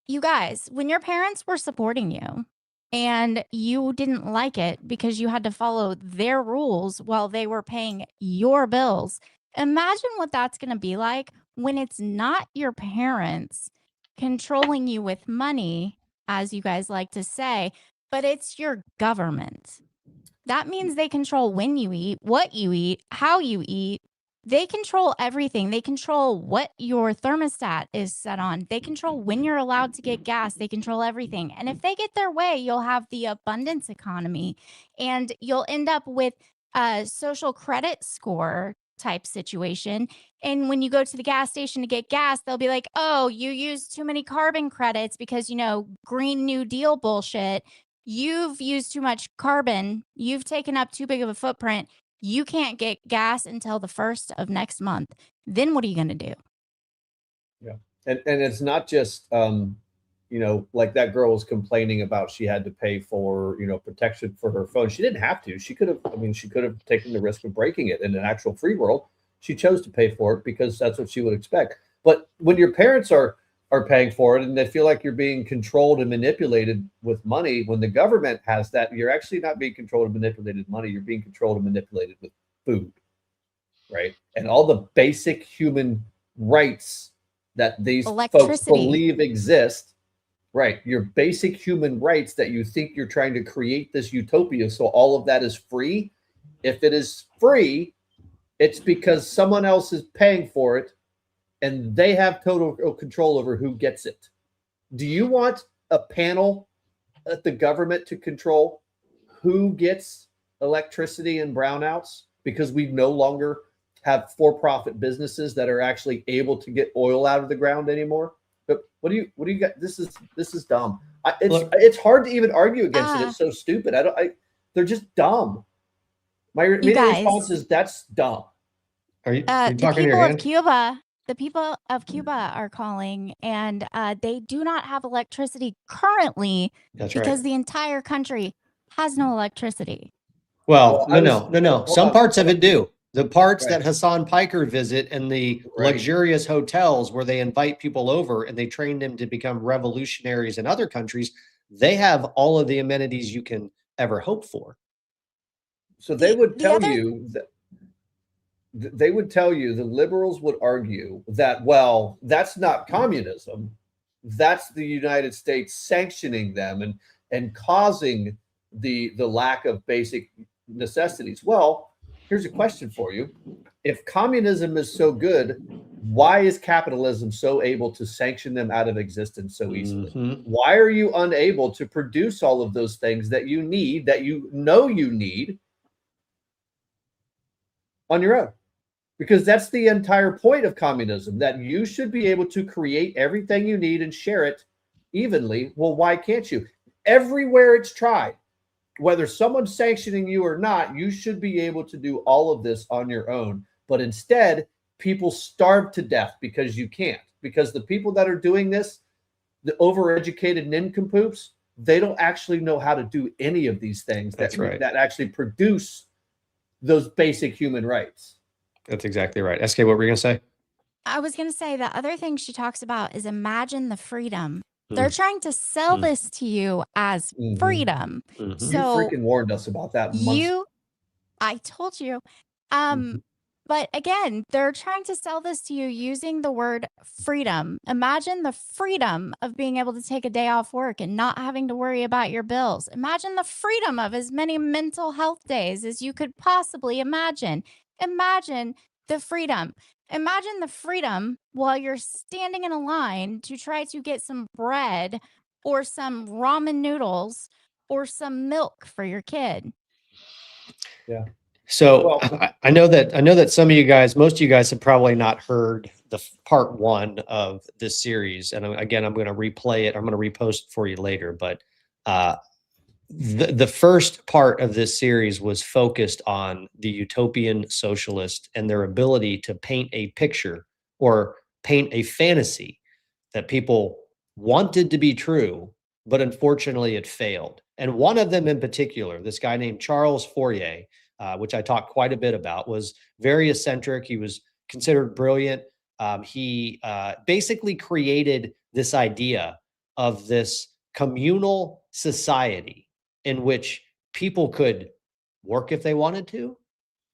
You guys, when your parents were supporting you and you didn't like it because you had to follow their rules while they were paying your bills, imagine what that's going to be like when it's not your parents controlling you with money, as you guys like to say, but it's your government. That means they control when you eat, what you eat, how you eat. They control everything. They control what your thermostat is set on. They control when you're allowed to get gas. They control everything. And if they get their way, you'll have the abundance economy and you'll end up with a social credit score type situation. And when you go to the gas station to get gas, they'll be like, oh, you used too many carbon credits because, Green New Deal bullshit. You've used too much carbon. You've taken up too big of a footprint. You can't get gas until the 1st of next month. Then what are you going to do? Yeah. And it's not just, like that girl was complaining about she had to pay for, protection for her phone. She didn't have to. She could have taken the risk of breaking it in an actual free world. She chose to pay for it because that's what she would expect. But when your parents are paying for it and they feel like you're being controlled and manipulated with money, when the government has that, you're actually not being controlled and manipulated with money. You're being controlled and manipulated with food, right? And all the basic human rights that these folks believe exist, right? Your basic human rights that you think you're trying to create this utopia. So all of that is free. If it is free, it's because someone else is paying for it and they have total control over who gets it. Do you want a panel at the government to control who gets electricity and brownouts? Because we no longer have for-profit businesses that are actually able to get oil out of the ground anymore. But what do you got? This is dumb. It's hard to even argue against it. It's so stupid. They're just dumb. My immediate response is that's dumb. Are you talking to your hand? The people of Cuba are calling, and they do not have electricity currently because the entire country has no electricity. Well, no. Some parts of it do. The parts that Hassan Piker visit and the luxurious hotels where they invite people over and they train them to become revolutionaries in other countries, they have all of the amenities you can ever hope for. So they would tell you that the liberals would argue that, well, that's not communism. That's the United States sanctioning them and causing the lack of basic necessities. Well, here's a question for you. If communism is so good, why is capitalism so able to sanction them out of existence so easily? Why are you unable to produce all of those things that you need, that you know you need on your own? Because that's the entire point of communism, that you should be able to create everything you need and share it evenly. Well, why can't you? Everywhere it's tried, whether someone's sanctioning you or not, you should be able to do all of this on your own. But instead, people starve to death because you can't. Because the people that are doing this, the overeducated nincompoops, they don't actually know how to do any of these things that actually produce those basic human rights. That's exactly right. SK, what were you going to say? I was going to say the other thing she talks about is imagine the freedom. They're trying to sell this to you as freedom. You So freaking warned us about that. I told you. But again, they're trying to sell this to you using the word freedom. Imagine the freedom of being able to take a day off work and not having to worry about your bills. Imagine the freedom of as many mental health days as you could possibly imagine. Imagine the freedom. Imagine the freedom while you're standing in a line to try to get some bread or some ramen noodles or some milk for your kid. Yeah. So I know that some of you guys, most of you guys have probably not heard the part 1 of this series. And again, I'm going to replay it. I'm going to repost for you later. But the first part of this series was focused on the utopian socialist and their ability to paint a picture or paint a fantasy that people wanted to be true, but unfortunately it failed. And one of them in particular, this guy named Charles Fourier, which I talked quite a bit about, was very eccentric. He was considered brilliant. He basically created this idea of this communal society in which people could work if they wanted to,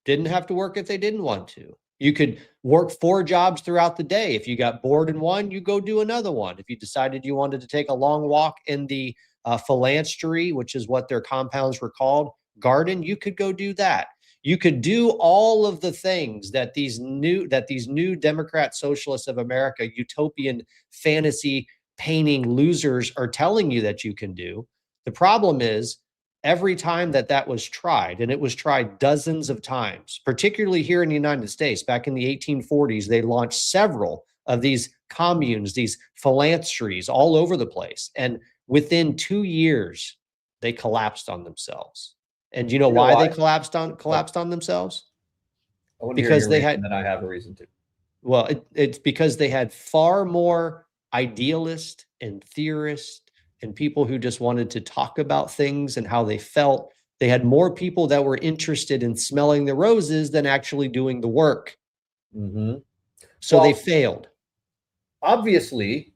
didn't have to work if they didn't want to. You could work 4 jobs throughout the day. If you got bored in one, you go do another one. If you decided you wanted to take a long walk in the phalanstery, which is what their compounds were called, garden, you could go do that. You could do all of the things that these new Democrat socialists of America, utopian fantasy painting losers are telling you that you can do. The problem is, every time that was tried, and it was tried dozens of times, particularly here in the United States, back in the 1840s, they launched several of these communes, these phalansteries all over the place. And within 2 years, they collapsed on themselves. And you know why they collapsed on themselves? Because they had, and I have a reason to. Well, it's because they had far more idealists and theorists and people who just wanted to talk about things and how they felt. They had more people that were interested in smelling the roses than actually doing the work. So they failed. Obviously,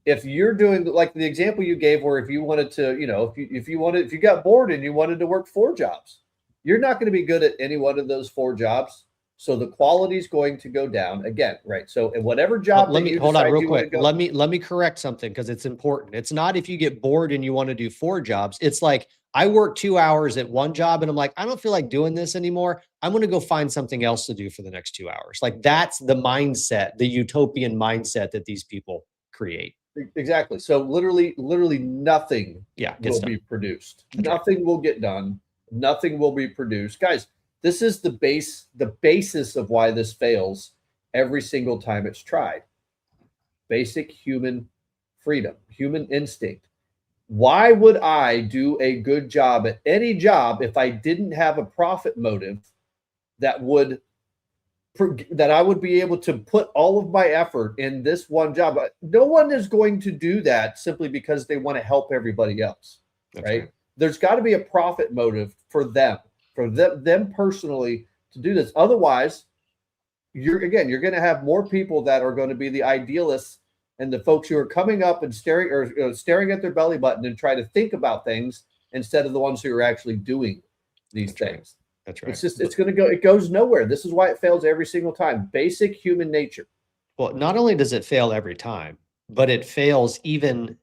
if you're doing like the example you gave, where if you wanted to, if you got bored and you wanted to work 4 jobs, you're not going to be good at any one of those 4 jobs. So the quality is going to go down again, right? So in whatever job, let me hold on real quick. Let me correct something because it's important. It's not if you get bored and you want to do 4 jobs. It's like I work 2 hours at one job and I'm like, I don't feel like doing this anymore. I'm going to go find something else to do for the next 2 hours. Like that's the mindset, the utopian mindset that these people create. Exactly. So literally nothing will be produced. Nothing will get done. Nothing will be produced, guys. This is the basis of why this fails every single time it's tried. Basic human freedom, human instinct. Why would I do a good job at any job if I didn't have a profit motive that I would be able to put all of my effort in this one job? No one is going to do that simply because they want to help everybody else, right? There's got to be a profit motive for them personally to do this. Otherwise, you're going to have more people that are going to be the idealists and the folks who are coming up and staring at their belly button and try to think about things instead of the ones who are actually doing these things. That's right. It goes nowhere. This is why it fails every single time. Basic human nature. Well, not only does it fail every time, but it fails even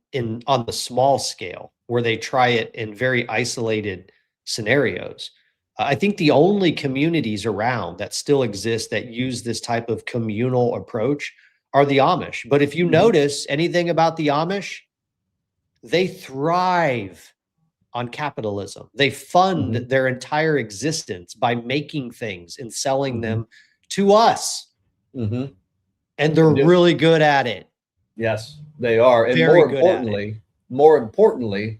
on the small scale where they try it in very isolated scenarios. I think the only communities around that still exist that use this type of communal approach are the Amish. But if you notice anything about the Amish, they thrive on capitalism. They fund their entire existence by making things and selling them to us. And they're really good at it. Yes, they are. And Very more good at importantly,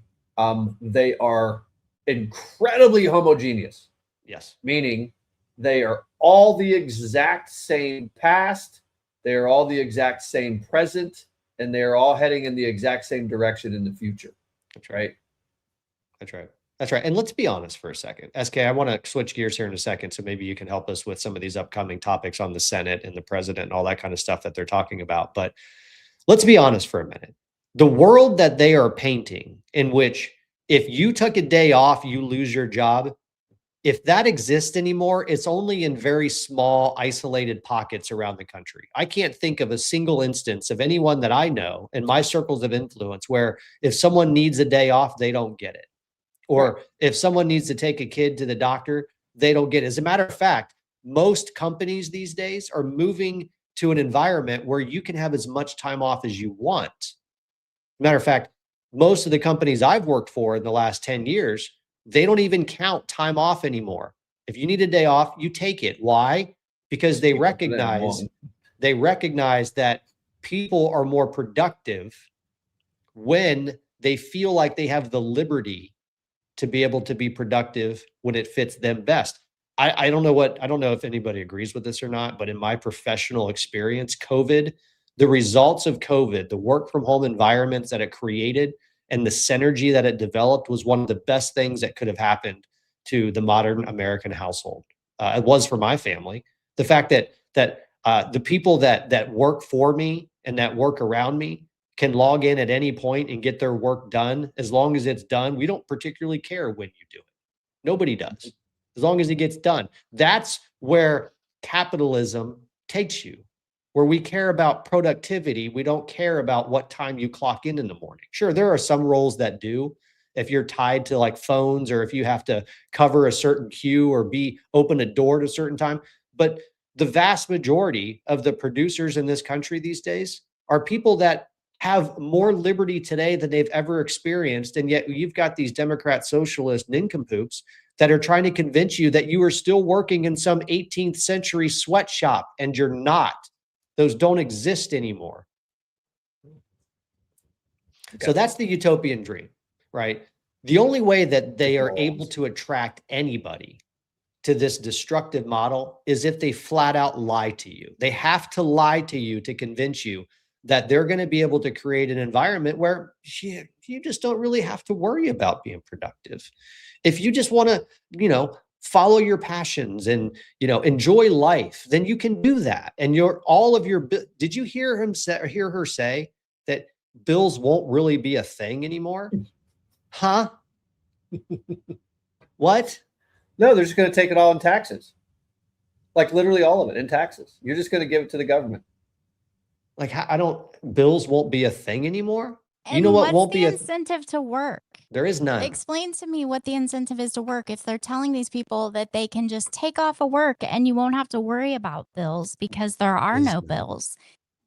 they are incredibly homogeneous. Yes. Meaning they are all the exact same past, they are all the exact same present, and they are all heading in the exact same direction in the future. That's right. That's right. That's right. And let's be honest for a second. SK, I want to switch gears here in a second. So maybe you can help us with some of these upcoming topics on the Senate and the president and all that kind of stuff that they're talking about. But let's be honest for a minute. The world that they are painting, in which if you took a day off, you lose your job. If that exists anymore, it's only in very small, isolated pockets around the country. I can't think of a single instance of anyone that I know in my circles of influence where if someone needs a day off, they don't get it. Or if someone needs to take a kid to the doctor, they don't get it. As a matter of fact, most companies these days are moving to an environment where you can have as much time off as you want. Matter of fact, most of the companies I've worked for in the last 10 years, they don't even count time off anymore. If you need a day off, you take it. Why? Because they recognize that people are more productive when they feel like they have the liberty to be able to be productive when it fits them best. I don't know if anybody agrees with this or not, but in my professional experience, COVID, the results of COVID, the work from home environments that it created and the synergy that it developed was one of the best things that could have happened to the modern American household. It was for my family. The fact that the people that work for me and that work around me can log in at any point and get their work done. As long as it's done, we don't particularly care when you do it. Nobody does. As long as it gets done. That's where capitalism takes you, where we care about productivity. We don't care about what time you clock in the morning. Sure, there are some roles that do. If you're tied to like phones, or if you have to cover a certain queue or open a door at a certain time. But the vast majority of the producers in this country these days are people that have more liberty today than they've ever experienced. And yet you've got these Democrat socialist nincompoops that are trying to convince you that you are still working in some 18th century sweatshop, and you're not. Those don't exist anymore. Okay. So that's the utopian dream, right? The only way that they are able to attract anybody to this destructive model is if they flat out lie to you. They have to lie to you to convince you that they're going to be able to create an environment where you just don't really have to worry about being productive. If you just want to, follow your passions and, enjoy life, then you can do that. And did you hear her say that bills won't really be a thing anymore? Huh? What? No, they're just going to take it all in taxes. Like literally all of it in taxes. You're just going to give it to the government. Like, bills won't be a thing anymore? And you know what won't be the incentive to work? There is none. Explain to me what the incentive is to work if they're telling these people that they can just take off of work and you won't have to worry about bills because there are no bills.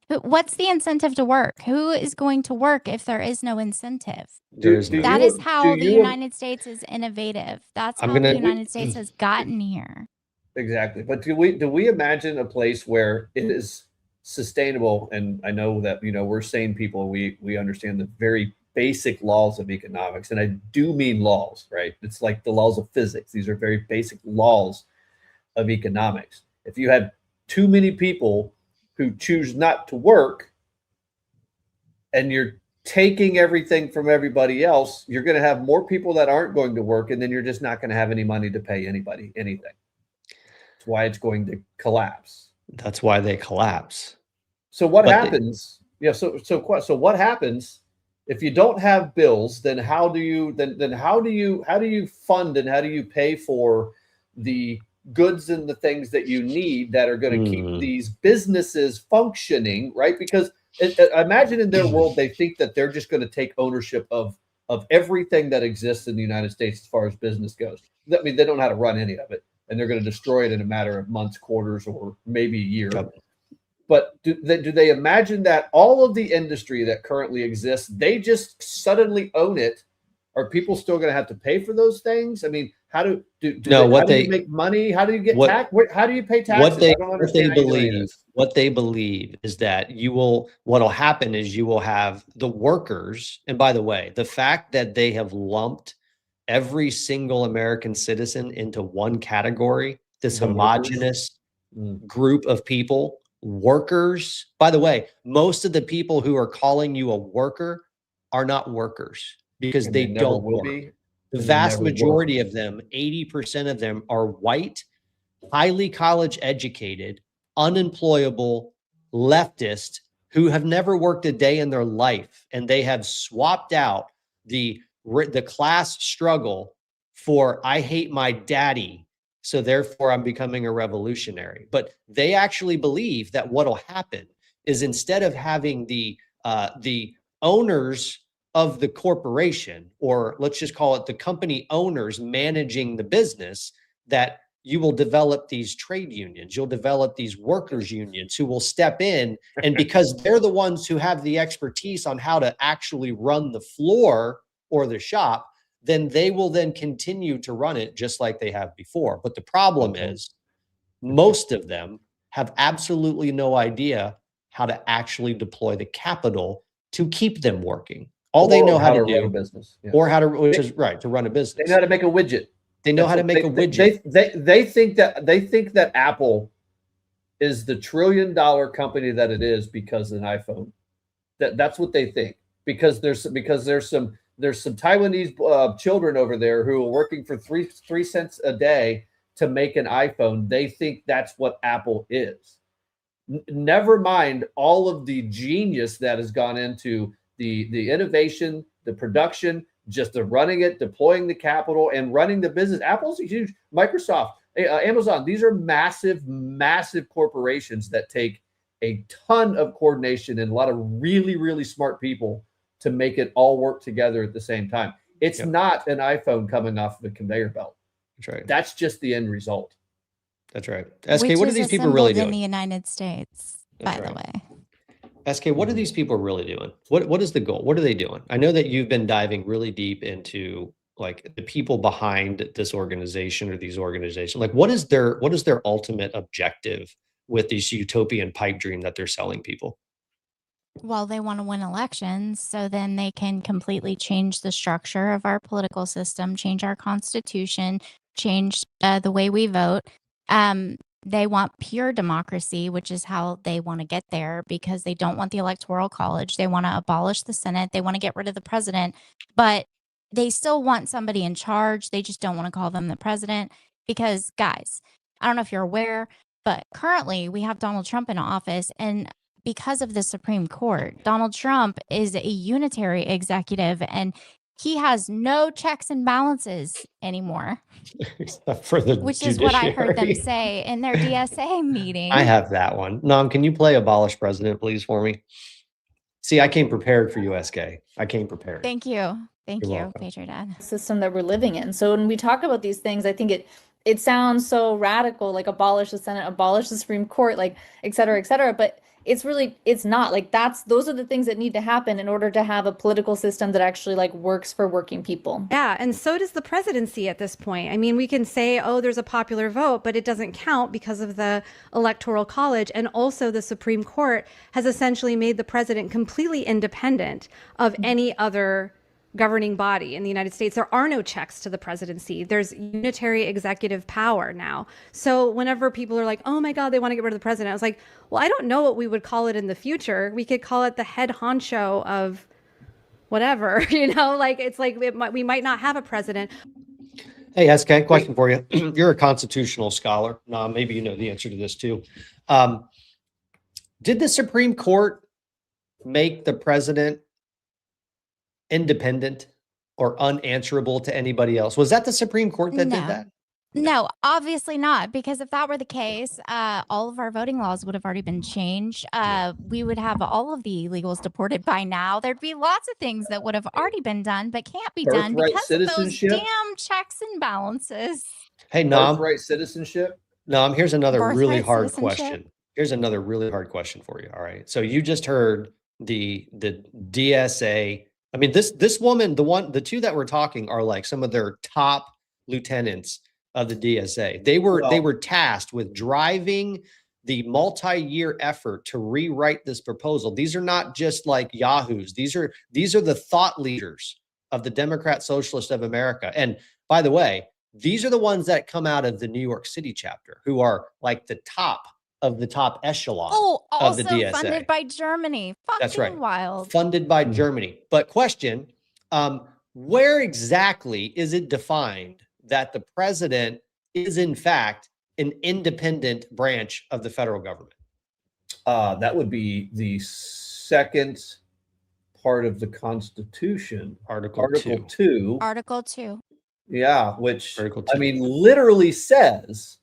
What's the incentive to work? Who is going to work if there is no incentive? That is how the United States is innovative. That's how the United States has gotten here. Exactly. But do we imagine a place where it is sustainable? And I know that, we're sane people. We understand the very basic laws of economics. And I do mean laws, right? It's like the laws of physics. These are very basic laws of economics. If you have too many people who choose not to work and you're taking everything from everybody else, you're going to have more people that aren't going to work. And then you're just not going to have any money to pay anybody anything. That's why it's going to collapse. That's why they collapse. So what happens? So what happens if you don't have bills? Then how do you fund and how do you pay for the goods and the things that you need that are going to keep these businesses functioning, right? Because imagine in their world they think that they're just going to take ownership of of everything that exists in the United States as far as business goes. I mean, they don't know how to run any of it, and they're going to destroy it in a matter of months, quarters, or maybe a year. Yep. But do they imagine that all of the industry that currently exists, they just suddenly own it? Are people still going to have to pay for those things? I mean, how do you make money? How do you get tax? How do you pay taxes? I don't understand. What they believe is that what'll happen is you will have the workers. And by the way, the fact that they have lumped every single American citizen into one category, this homogenous group of people, workers. By the way, most of the people who are calling you a worker are not workers because they don't work. The vast majority of them, 80% of them, are white, highly college educated, unemployable, leftist who have never worked a day in their life, and they have swapped out the class struggle for I hate my daddy, so therefore I'm becoming a revolutionary. But they actually believe that what'll happen is instead of having the owners of the corporation, or let's just call it the company owners managing the business, that you will develop these trade unions, you'll develop these workers unions who will step in, and because they're the ones who have the expertise on how to actually run the floor or the shop, then they will then continue to run it just like they have before. But the problem is most of them have absolutely no idea how to actually deploy the capital to keep them working. All they know how to do, run a business, or how to, which is right, to run a business. They know how to make a widget. They know how to make a widget. They think that Apple is the $1 trillion company that it is because of an iPhone. That's what they think, because there's some Taiwanese children over there who are working for three cents a day to make an iPhone. They think that's what Apple is. Never mind all of the genius that has gone into the innovation, the production, just the running it, deploying the capital, and running the business. Apple's huge. Microsoft, Amazon, these are massive, massive corporations that take a ton of coordination and a lot of really, really smart people to make it all work together at the same time. It's not an iPhone coming off of a conveyor belt. That's right. That's just the end result. That's right. SK, what are these people really doing? In the United States, by the way. SK, what are these people really doing? What is the goal? What are they doing? I know that you've been diving really deep into like the people behind this organization or these organizations. Like, what is their ultimate objective with this utopian pipe dream that they're selling people? Well, they want to win elections, so then they can completely change the structure of our political system, change our constitution, change the way we vote. They want pure democracy, which is how they want to get there, because they don't want the Electoral College. They want to abolish the Senate. They want to get rid of the president, but they still want somebody in charge. They just don't want to call them the president because, guys, I don't know if you're aware, but currently we have Donald Trump in office, and because of the Supreme Court, Donald Trump is a unitary executive, and he has no checks and balances anymore. Except for the which is what I heard them say in their DSA meeting. I have that one. Nam, can you play Abolish President, please, for me? See, I came prepared for you, SK. I came prepared. Thank you. Thank You're you, welcome. Patriot Dad. System that we're living in. So when we talk about these things, I think it sounds so radical, like abolish the Senate, abolish the Supreme Court, like et cetera, but it's not. Like those are the things that need to happen in order to have a political system that actually like works for working people. Yeah, and so does the presidency at this point. I mean, we can say, oh, there's a popular vote, but it doesn't count because of the Electoral College. And also the Supreme Court has essentially made the president completely independent of any other governing body in the United States. There are no checks to the presidency. There's unitary executive power now. So whenever people are like, oh my God, they want to get rid of the president, I was like, well, I don't know what we would call it in the future. We could call it the head honcho of whatever, like it's like we might not have a president. Hey, SK, question for you. You're a constitutional scholar. Nah, maybe you know the answer to this too. Did the Supreme Court make the president independent or unanswerable to anybody else? Was that the Supreme Court that did that? No, obviously not, because if that were the case, all of our voting laws would have already been changed. We would have all of the illegals deported by now. There'd be lots of things that would have already been done, but can't be done Birthright because of those citizenship. damn checks and balances. Hey, Nom. Birthright citizenship. Nom, here's another really Birthright hard citizenship. question. Here's another really hard question for you. All right. So you just heard the DSA. I mean, this woman, the two that we're talking are like some of their top lieutenants of the DSA. They were tasked with driving the multi-year effort to rewrite this proposal. These are not just like yahoos. These are the thought leaders of the Democrat Socialist of America. And by the way, these are the ones that come out of the New York City chapter, who are like the top of the top echelon of the DSA. Funded by Germany. That's right. Wild. Funded by Germany. But question, where exactly is it defined that the president is in fact an independent branch of the federal government? That would be the second part of the Constitution, Article 2. Article 2. Yeah, which Article 2. I mean, literally says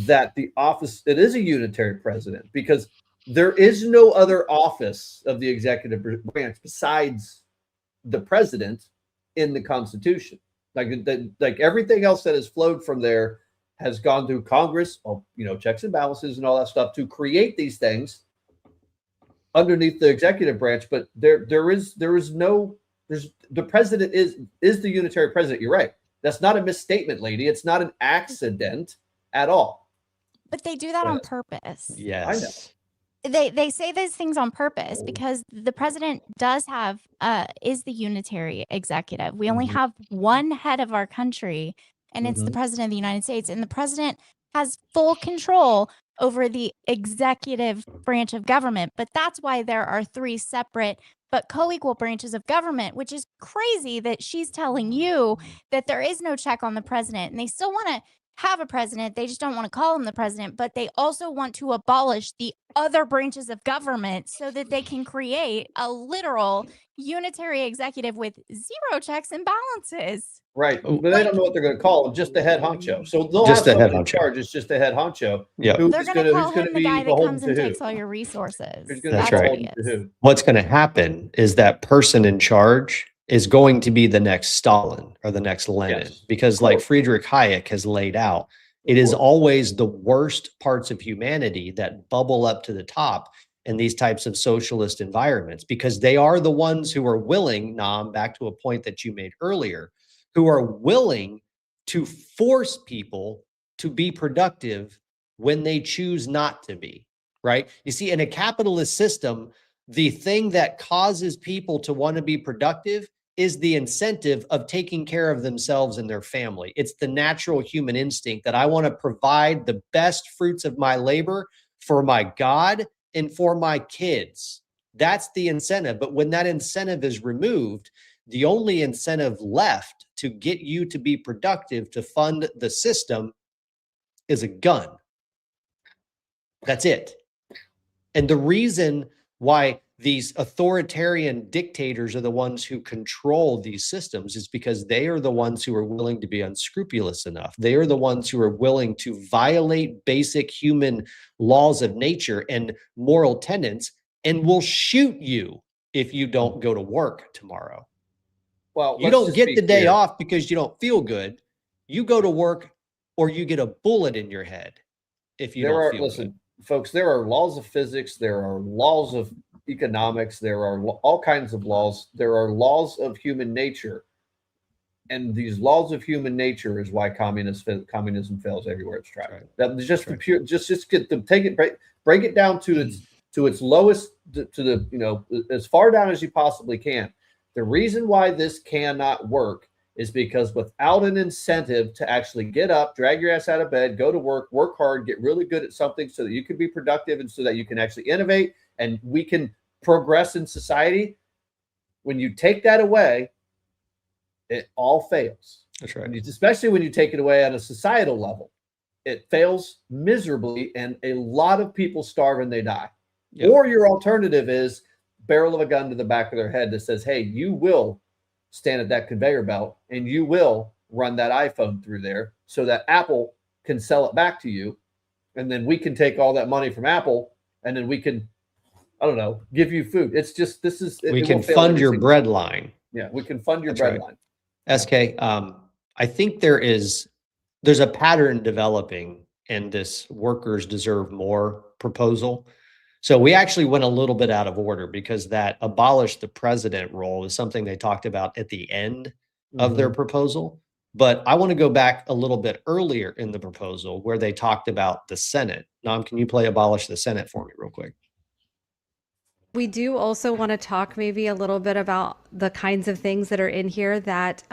that the office, it is a unitary president, because there is no other office of the executive branch besides the president in the Constitution. Like everything else that has flowed from there has gone through Congress, checks and balances and all that stuff to create these things underneath the executive branch. But the president is the unitary president. You're right. That's not a misstatement, lady. It's not an accident at all. But they do that on purpose. Yes. I know. They say these things on purpose because the president does have is the unitary executive. We only have one head of our country, and it's the president of the United States. And the president has full control over the executive branch of government. But that's why there are three separate but co-equal branches of government, which is crazy that she's telling you that there is no check on the president. And they still want to have a president. They just don't want to call him the president, but they also want to abolish the other branches of government so that they can create a literal unitary executive with zero checks and balances. Right. But they don't know what they're going to call him, just the head honcho. So they'll Just have the head someone in honcho. charge. It's just the head honcho. Yeah. They're going to call him the guy that comes and takes all your resources. Who's gonna That's be right. beholden to who? What's going to happen is that person in charge is going to be the next Stalin or the next Lenin, Yes. because like Friedrich Hayek has laid out, it is always the worst parts of humanity that bubble up to the top in these types of socialist environments, because they are the ones who are willing, Nam, back to a point that you made earlier, who are willing to force people to be productive when they choose not to be, right? You see, in a capitalist system, the thing that causes people to want to be productive is the incentive of taking care of themselves and their family. It's the natural human instinct that I want to provide the best fruits of my labor for my God and for my kids. That's the incentive. But when that incentive is removed, the only incentive left to get you to be productive, to fund the system, is a gun. That's it. And the reason why these authoritarian dictators are the ones who control these systems is because they are the ones who are willing to be unscrupulous enough. They are the ones who are willing to violate basic human laws of nature and moral tenets, and will shoot you if you don't go to work tomorrow. Well, You don't get the day off because you don't feel good. You go to work or you get a bullet in your head if you don't feel good. Folks, there are laws of physics. There are laws of economics. There are all kinds of laws. There are laws of human nature. And these laws of human nature is why communism fails everywhere it's tried. Right. That just the pure, just get them, break it down to its lowest, to the, as far down as you possibly can. The reason why this cannot work is because without an incentive to actually get up, drag your ass out of bed, go to work hard, get really good at something so that you can be productive and so that you can actually innovate and we can progress in society. When you take that away, it all fails. That's right. Especially when you take it away on a societal level. It fails miserably and a lot of people starve and they die. Yep. Or your alternative is barrel of a gun to the back of their head that says, hey, you will stand at that conveyor belt and you will run that iPhone through there so that Apple can sell it back to you. And then we can take all that money from Apple and then we can, I don't know, give you food. It's just, We can fund your bread line. Yeah, we can fund your That's bread right. line. SK, I think there's a pattern developing in this workers deserve more proposal. So we actually went a little bit out of order because that abolish the president role is something they talked about at the end of their proposal. But I want to go back a little bit earlier in the proposal where they talked about the Senate. Nam, can you play abolish the Senate for me real quick? We do also want to talk maybe a little bit about the kinds of things that are in here that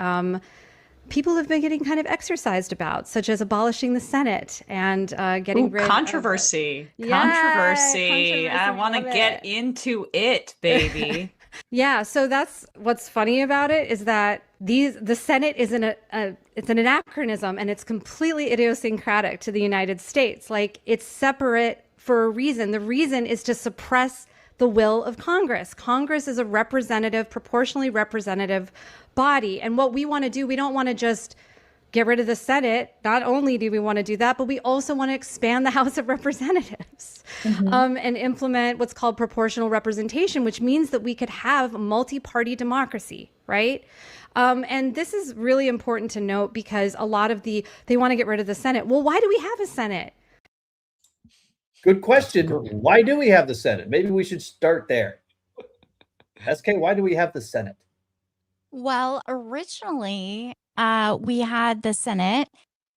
people have been getting kind of exercised about, such as abolishing the Senate and getting rid controversy. of Controversy. I want to get into it, baby. Yeah, so that's what's funny about it is that the Senate is it's an anachronism and it's completely idiosyncratic to the United States. Like it's separate for a reason. The reason is to suppress the will of Congress. Congress is a representative, proportionally representative body. And what we want to do, we don't want to just get rid of the Senate. Not only do we want to do that, but we also want to expand the House of Representatives and implement what's called proportional representation, which means that we could have multi-party democracy, right? And this is really important to note because a lot of they want to get rid of the Senate. Well, why do we have a Senate? Good question. Why do we have the Senate? Maybe we should start there. SK, why do we have the Senate? Well, originally, we had the Senate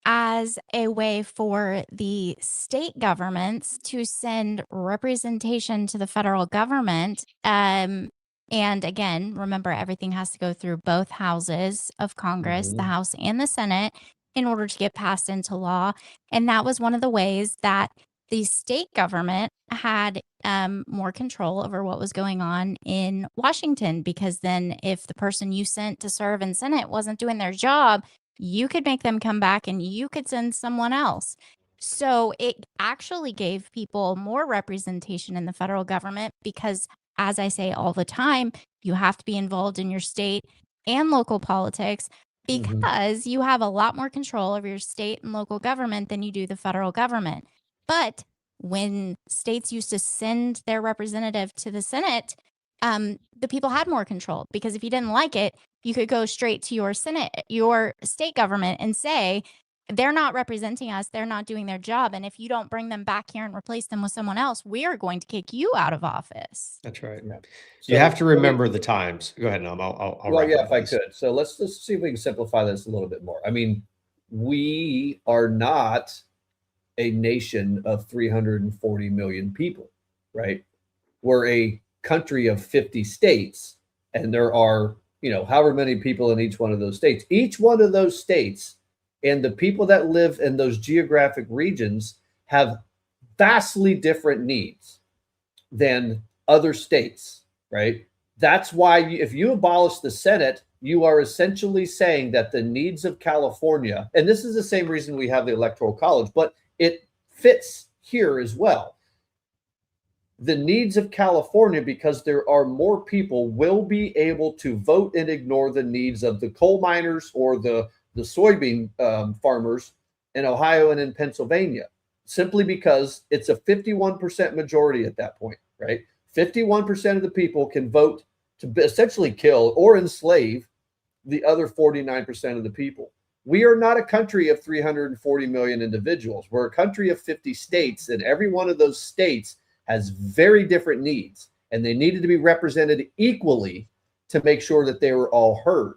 as a way for the state governments to send representation to the federal government. And again, remember, everything has to go through both houses of Congress, the House and the Senate, in order to get passed into law. And that was one of the ways that the state government had more control over what was going on in Washington, because then if the person you sent to serve in Senate wasn't doing their job, you could make them come back and you could send someone else. So it actually gave people more representation in the federal government because, as I say all the time, you have to be involved in your state and local politics because you have a lot more control over your state and local government than you do the federal government. But when states used to send their representative to the Senate, the people had more control because if you didn't like it, you could go straight to your state government and say, they're not representing us, they're not doing their job. And if you don't bring them back here and replace them with someone else, we are going to kick you out of office. That's right. Yeah. You have to remember the times. Go ahead, Nam. I'll well, yeah, if I could. So let's see if we can simplify this a little bit more. I mean, we are not a nation of 340 million people, right? We're a country of 50 states, and there are, however many people in each one of those states. Each one of those states and the people that live in those geographic regions have vastly different needs than other states, right? That's why if you abolish the Senate, you are essentially saying that the needs of California, and this is the same reason we have the Electoral College, but it fits here as well. The needs of California, because there are more people, will be able to vote and ignore the needs of the coal miners or the soybean farmers in Ohio and in Pennsylvania, simply because it's a 51% majority at that point, right? 51% of the people can vote to essentially kill or enslave the other 49% of the people. We are not a country of 340 million individuals. We're a country of 50 states, and every one of those states has very different needs, and they needed to be represented equally to make sure that they were all heard.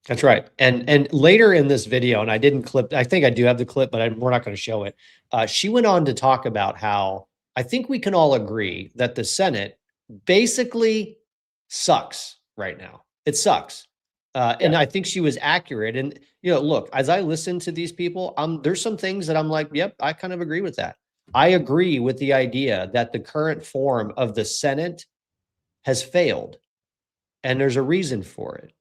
That's right. And later in this video, and I didn't clip, I think I do have the clip, but we're not going to show it. She went on to talk about how I think we can all agree that the Senate basically sucks right now. It sucks. And I think she was accurate. And, look, as I listen to these people, there's some things that I'm like, yep, I kind of agree with that. I agree with the idea that the current form of the Senate has failed. And there's a reason for it.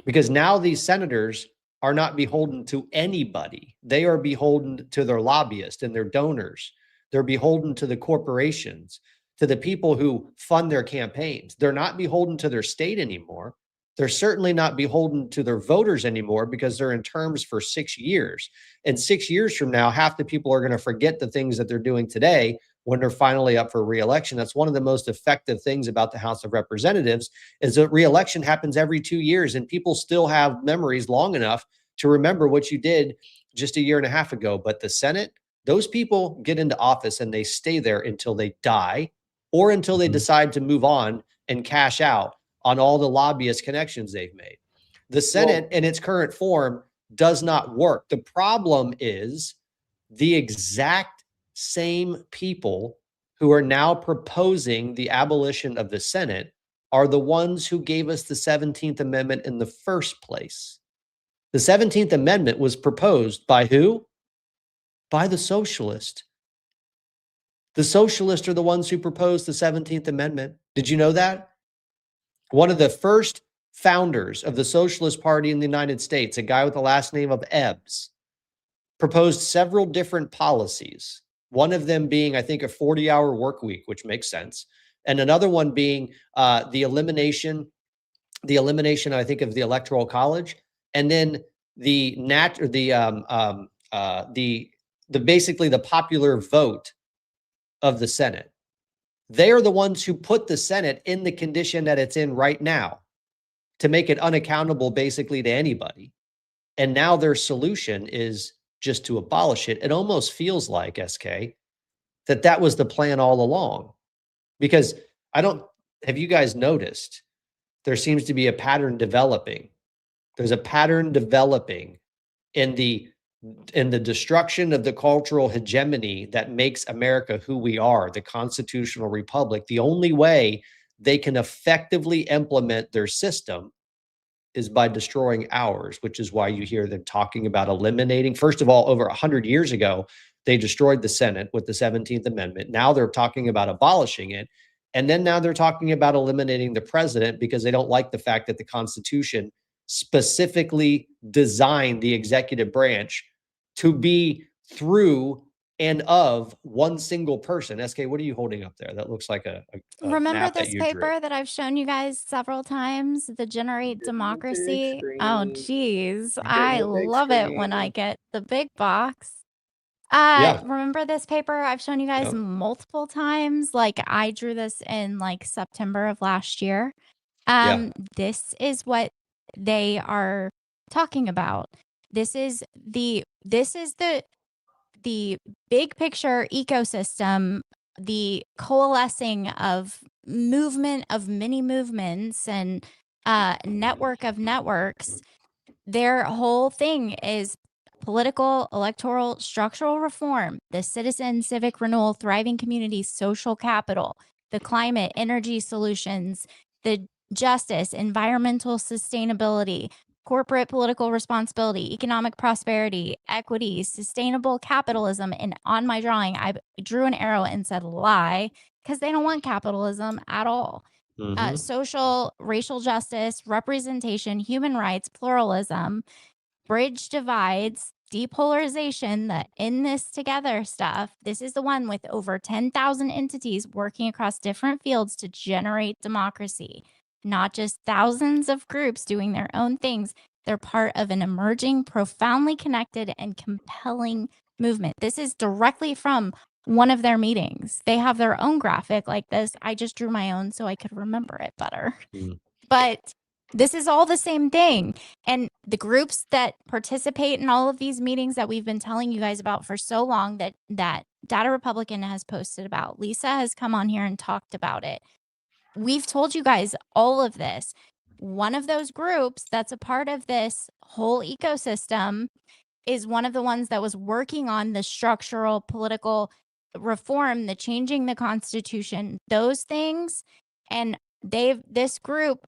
Because now these senators are not beholden to anybody. They are beholden to their lobbyists and their donors. They're beholden to the corporations, to the people who fund their campaigns. They're not beholden to their state anymore. They're certainly not beholden to their voters anymore because they're in terms for 6 years. And 6 years from now, half the people are going to forget the things that they're doing today when they're finally up for reelection. That's one of the most effective things about the House of Representatives is that reelection happens every 2 years and people still have memories long enough to remember what you did just a year and a half ago. But the Senate, those people get into office and they stay there until they die or until they decide to move on and cash out on all the lobbyist connections they've made. The Senate in its current form does not work. The problem is the exact same people who are now proposing the abolition of the Senate are the ones who gave us the 17th Amendment in the first place. The 17th Amendment was proposed by who? By the socialists. The socialists are the ones who proposed the 17th Amendment. Did you know that? One of the first founders of the Socialist Party in the United States, a guy with the last name of Ebbs, proposed several different policies. One of them being, I think, a 40-hour work week, which makes sense, and another one being the elimination, I think, of the Electoral College, and then the basically the popular vote of the Senate. They are the ones who put the Senate in the condition that it's in right now to make it unaccountable basically to anybody. And now their solution is just to abolish it. It almost feels like, SK, that was the plan all along. Because have you guys noticed there seems to be a pattern developing? There's a pattern developing in the destruction of the cultural hegemony that makes America who we are, the constitutional republic. The only way they can effectively implement their system is by destroying ours, which is why you hear them talking about eliminating. First of all, over 100 years ago, they destroyed the Senate with the 17th Amendment. Now they're talking about abolishing it. And then now they're talking about eliminating the president because they don't like the fact that the Constitution specifically designed the executive branch to be through and of one single person. SK, what are you holding up there? That looks like a Remember map that this you paper drew. that I've shown you guys several times, the Generate Democracy? Oh, geez. I love it when I get the big box. Yeah. Remember this paper I've shown you guys Yep. multiple times? Like I drew this in like September of last year. Yeah. This is what they are talking about. This is the big picture ecosystem, the coalescing of movement of many movements and network of networks. Their whole thing is political, electoral, structural reform, the citizen, civic renewal, thriving communities, social capital, the climate, energy solutions, the justice, environmental sustainability, corporate political responsibility, economic prosperity, equity, sustainable capitalism. And on my drawing, I drew an arrow and said lie because they don't want capitalism at all. Social, racial justice, representation, human rights, pluralism, bridge divides, depolarization, the in this together stuff. This is the one with over 10,000 entities working across different fields to generate democracy, not just thousands of groups doing their own things. They're part of an emerging, profoundly connected, and compelling movement. This is directly from one of their meetings. They have their own graphic like this. I just drew my own so I could remember it better. But this is all the same thing. And the groups that participate in all of these meetings that we've been telling you guys about for so long that Data Republican has posted about, Lisa has come on here and talked about it. We've told you guys all of this. One of those groups that's a part of this whole ecosystem is one of the ones that was working on the structural political reform, the changing the Constitution, those things. And this group,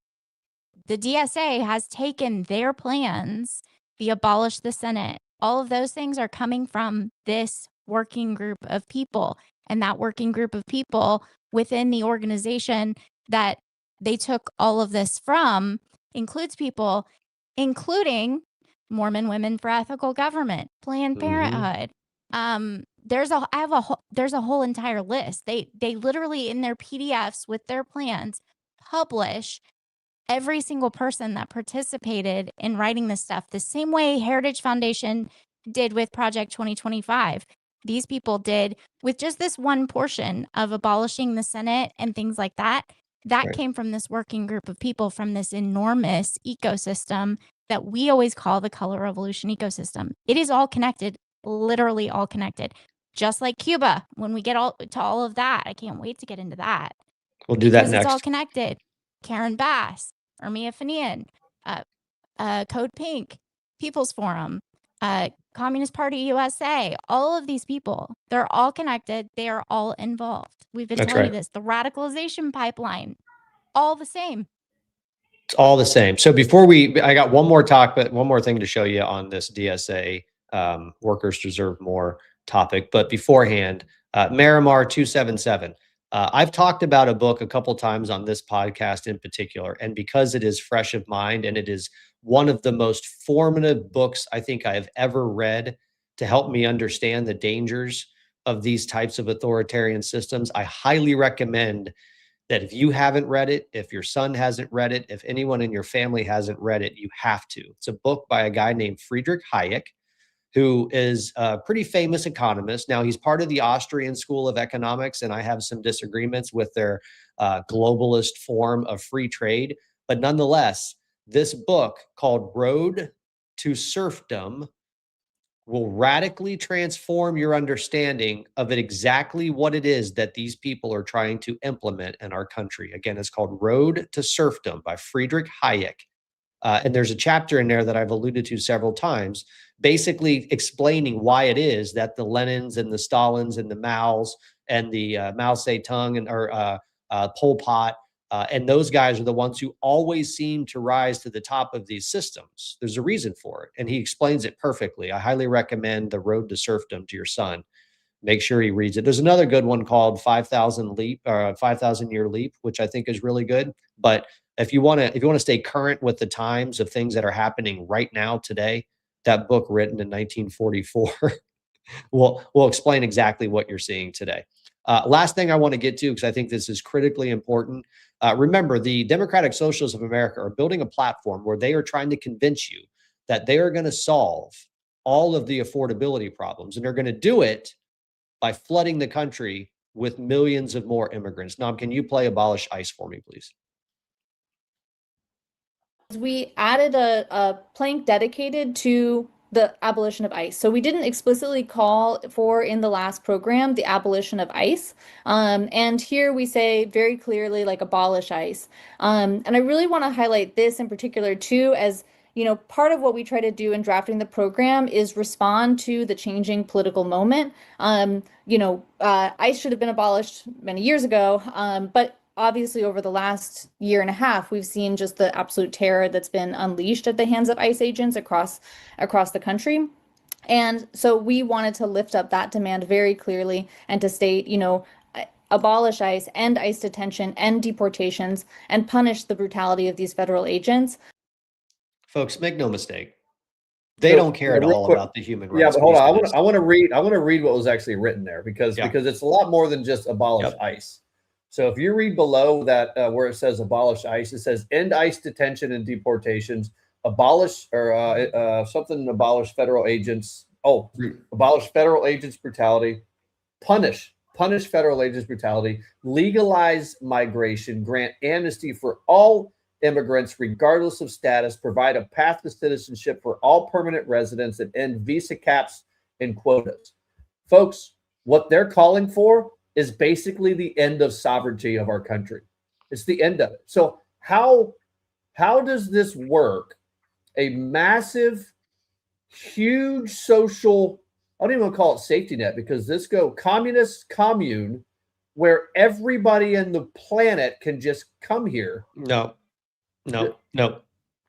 the DSA, has taken their plans, the abolish the Senate. All of those things are coming from this working group of people. And that working group of people within the organization that they took all of this from includes people, including Mormon Women for Ethical Government, Planned Parenthood. There's a whole entire list. They literally in their PDFs with their plans publish every single person that participated in writing this stuff, the same way Heritage Foundation did with Project 2025. These people did with just this one portion of abolishing the Senate and things like that. That came from this working group of people from this enormous ecosystem that we always call the color revolution ecosystem. It is all connected, literally all connected. Just like Cuba, when we get to all of that, I can't wait to get into that. We'll do that Because it's all next. connected. Karen Bass, Ermia Fanian, Code Pink, People's Forum, Communist Party USA, all of these people, they're all connected. They are all involved. We've been That's telling you right. this. The radicalization pipeline, all the same. It's all the same. So before I got one more thing to show you on this DSA workers deserve more topic. But beforehand, Marimar 277. I've talked about a book a couple times on this podcast in particular, and because it is fresh of mind and it is one of the most formative books I think I've ever read to help me understand the dangers of these types of authoritarian systems, I highly recommend that if you haven't read it, if your son hasn't read it, if anyone in your family hasn't read it, you have to. It's a book by a guy named Friedrich Hayek, who is a pretty famous economist. Now, he's part of the Austrian School of Economics, and I have some disagreements with their globalist form of free trade. But nonetheless, this book called Road to Serfdom will radically transform your understanding of it, exactly what it is that these people are trying to implement in our country. Again, it's called Road to Serfdom by Friedrich Hayek. And there's a chapter in there that I've alluded to several times, basically explaining why it is that the Lenins and the Stalins and the Maos and the Mao Zedong and Pol Pot and those guys are the ones who always seem to rise to the top of these systems. There's a reason for it, and he explains it perfectly. I highly recommend The Road to Serfdom to your son. Make sure he reads it. There's another good one called 5,000 Year Leap, which I think is really good. But if you want to stay current with the times of things that are happening right now today, that book written in 1944 will explain exactly what you're seeing today. Last thing I want to get to, because I think this is critically important. Remember, the Democratic Socialists of America are building a platform where they are trying to convince you that they are going to solve all of the affordability problems, and they're going to do it by flooding the country with millions of more immigrants. Nam, can you play Abolish ICE for me, please? We added a plank dedicated to the abolition of ICE. So we didn't explicitly call for in the last program the abolition of ICE. And here we say very clearly, like, abolish ICE. And I really want to highlight this in particular too, as part of what we try to do in drafting the program is respond to the changing political moment. ICE should have been abolished many years ago, but obviously over the last year and a half, we've seen just the absolute terror that's been unleashed at the hands of ICE agents across the country. And so we wanted to lift up that demand very clearly and to state, abolish ICE, end ICE detention, end deportations, and punish the brutality of these federal agents. Folks, make no mistake. They don't care at all about the human rights. Yeah, but hold on. I want to read what was actually written there because it's a lot more than just abolish ICE. So if you read below that where it says abolish ICE, it says end ICE detention and deportations, abolish abolish federal agents. Abolish federal agents' brutality, punish federal agents' brutality, legalize migration, grant amnesty for all immigrants regardless of status, provide a path to citizenship for all permanent residents, and end visa caps and quotas. Folks, what they're calling for is basically the end of sovereignty of our country. It's the end of it. So how does this work? A massive, huge social, I don't even want to call it safety net, because this communist commune where everybody in the planet can just come here. No.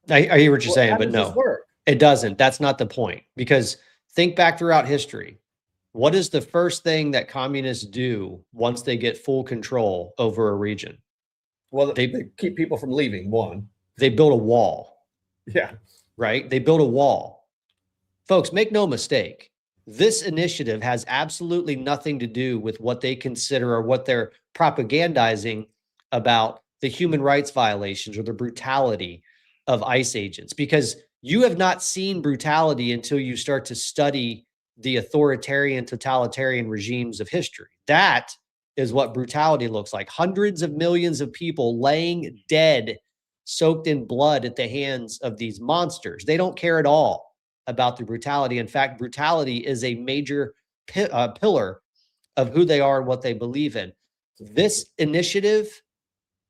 I hear what you're saying, but no, it doesn't. That's not the point, because think back throughout history. What is the first thing that communists do once they get full control over a region? Well, they keep people from leaving. One, they build a wall. Yeah. Right? They build a wall. Folks, make no mistake. This initiative has absolutely nothing to do with what they consider or what they're propagandizing about the human rights violations or the brutality of ICE agents, because you have not seen brutality until you start to study the authoritarian, totalitarian regimes of history. That is what brutality looks like. Hundreds of millions of people laying dead, soaked in blood at the hands of these monsters. They don't care at all about the brutality. In fact, brutality is a major pillar of who they are and what they believe in. This initiative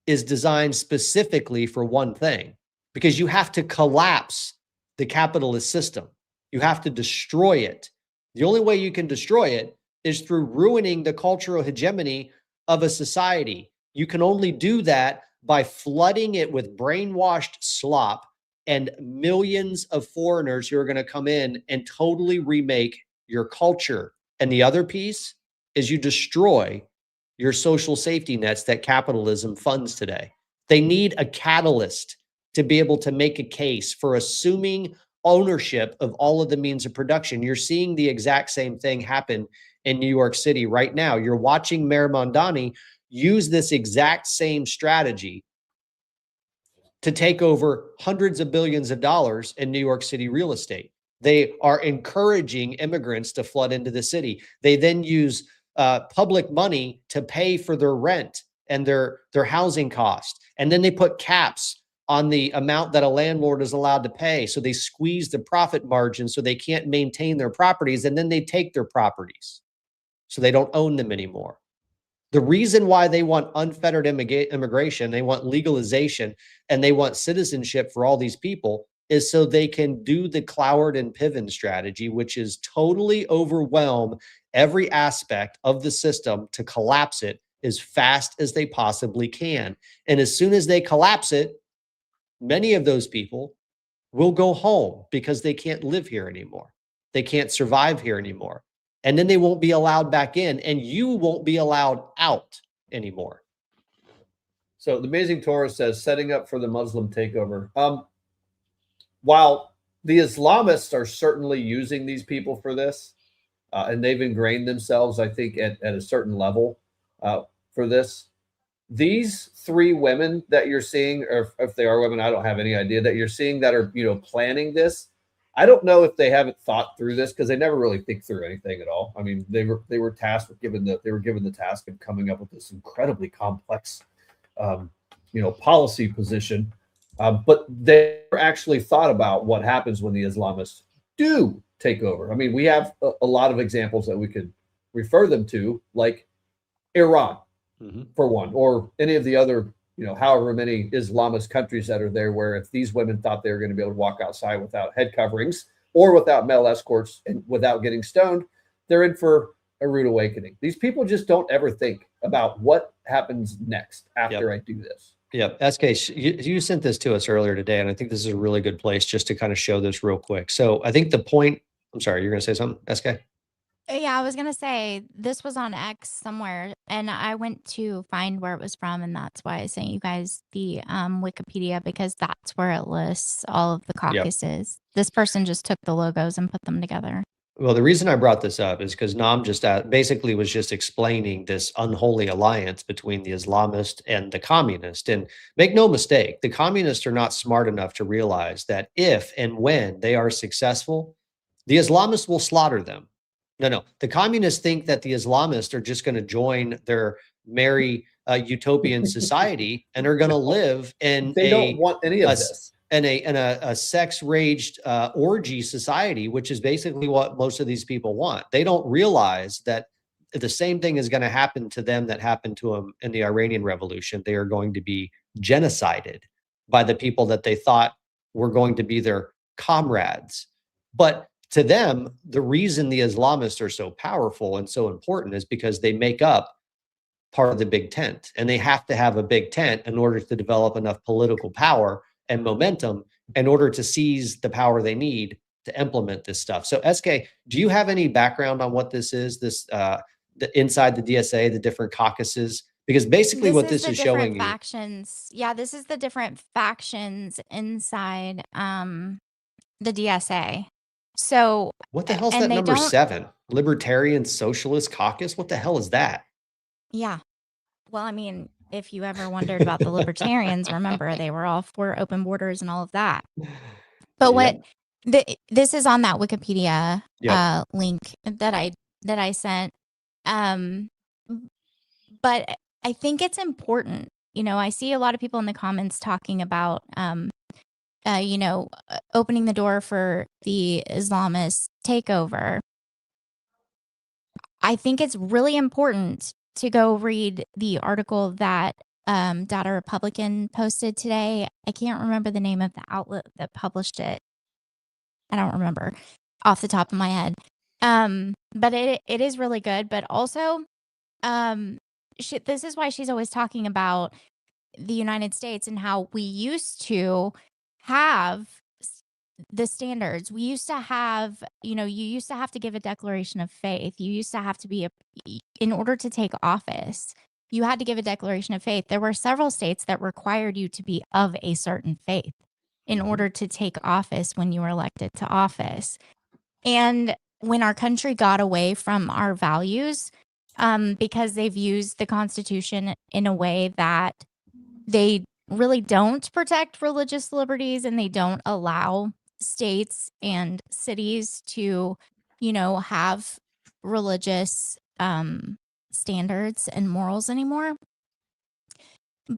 is designed specifically for one thing, because you have to collapse the capitalist system. You have to destroy it. The only way you can destroy it is through ruining the cultural hegemony of a society. You can only do that by flooding it with brainwashed slop and millions of foreigners who are going to come in and totally remake your culture. And the other piece is you destroy your social safety nets that capitalism funds today. They need a catalyst to be able to make a case for assuming ownership of all of the means of production. You're seeing the exact same thing happen in New York City right now. You're watching Mayor Mondani use this exact same strategy to take over hundreds of billions of dollars in New York City real estate. They are encouraging immigrants to flood into the city. They then use public money to pay for their rent and their housing cost. And then they put caps on the amount that a landlord is allowed to pay. So they squeeze the profit margin so they can't maintain their properties. And then they take their properties so they don't own them anymore. The reason why they want unfettered immigration, they want legalization, and they want citizenship for all these people is so they can do the Cloward and Piven strategy, which is totally overwhelm every aspect of the system to collapse it as fast as they possibly can. And as soon as they collapse it, many of those people will go home because they can't live here anymore. They can't survive here anymore. And then they won't be allowed back in, and you won't be allowed out anymore. So the Amazing Torah says, setting up for the Muslim takeover. While the Islamists are certainly using these people for this, and they've ingrained themselves, I think, at a certain level for this, these three women that you're seeing, or if they are women, I don't have any idea, that you're seeing that are, planning this. I don't know if they haven't thought through this, because they never really think through anything at all. I mean, they were tasked with given the task of coming up with this incredibly complex, policy position. But they actually thought about what happens when the Islamists do take over. I mean, we have a lot of examples that we could refer them to, like Iran, for one, or any of the other, however many Islamist countries that are there, where if these women thought they were going to be able to walk outside without head coverings or without male escorts and without getting stoned, they're in for a rude awakening. These people just don't ever think about what happens next after I do this. Yep. SK, you sent this to us earlier today, and I think this is a really good place just to kind of show this real quick. So I think the point, I'm sorry, you're going to say something, SK? Yeah, I was going to say this was on X somewhere, and I went to find where it was from, and that's why I sent you guys the Wikipedia, because that's where it lists all of the caucuses. This person just took the logos and put them together. Well, the reason I brought this up is because Nam just basically was just explaining this unholy alliance between the Islamist and the communist. And make no mistake, the communists are not smart enough to realize that if and when they are successful, the Islamists will slaughter them. No. The communists think that the Islamists are just going to join their merry utopian society and are going to live in they don't want any of this. In a sex-raged orgy society, which is basically what most of these people want. They don't realize that the same thing is going to happen to them that happened to them in the Iranian Revolution. They are going to be genocided by the people that they thought were going to be their comrades. But to them, the reason the Islamists are so powerful and so important is because they make up part of the big tent, and they have to have a big tent in order to develop enough political power and momentum in order to seize the power they need to implement this stuff. So SK, do you have any background on what this is, the inside the DSA, the different caucuses? Because basically what this is showing you. Factions. Yeah, this is the different factions inside the DSA. So what the hell is that number 7? Libertarian Socialist Caucus? What the hell is that? Yeah. Well, I mean, if you ever wondered about the libertarians, remember they were all for open borders and all of that. But what this is on that Wikipedia link that I sent. But I think it's important. You know, I see a lot of people in the comments talking about, opening the door for the Islamist takeover. I think it's really important to go read the article that Data Republican posted today. I can't remember the name of the outlet that published it. I don't remember off the top of my head. But it is really good. But also, this is why she's always talking about the United States and how we used to have the standards. We used to have, you used to have to give a declaration of faith. You used to have to be in order to take office, you had to give a declaration of faith. There were several states that required you to be of a certain faith in order to take office when you were elected to office. And when our country got away from our values, because they've used the Constitution in a way that they really don't protect religious liberties and they don't allow states and cities to, have religious standards and morals anymore.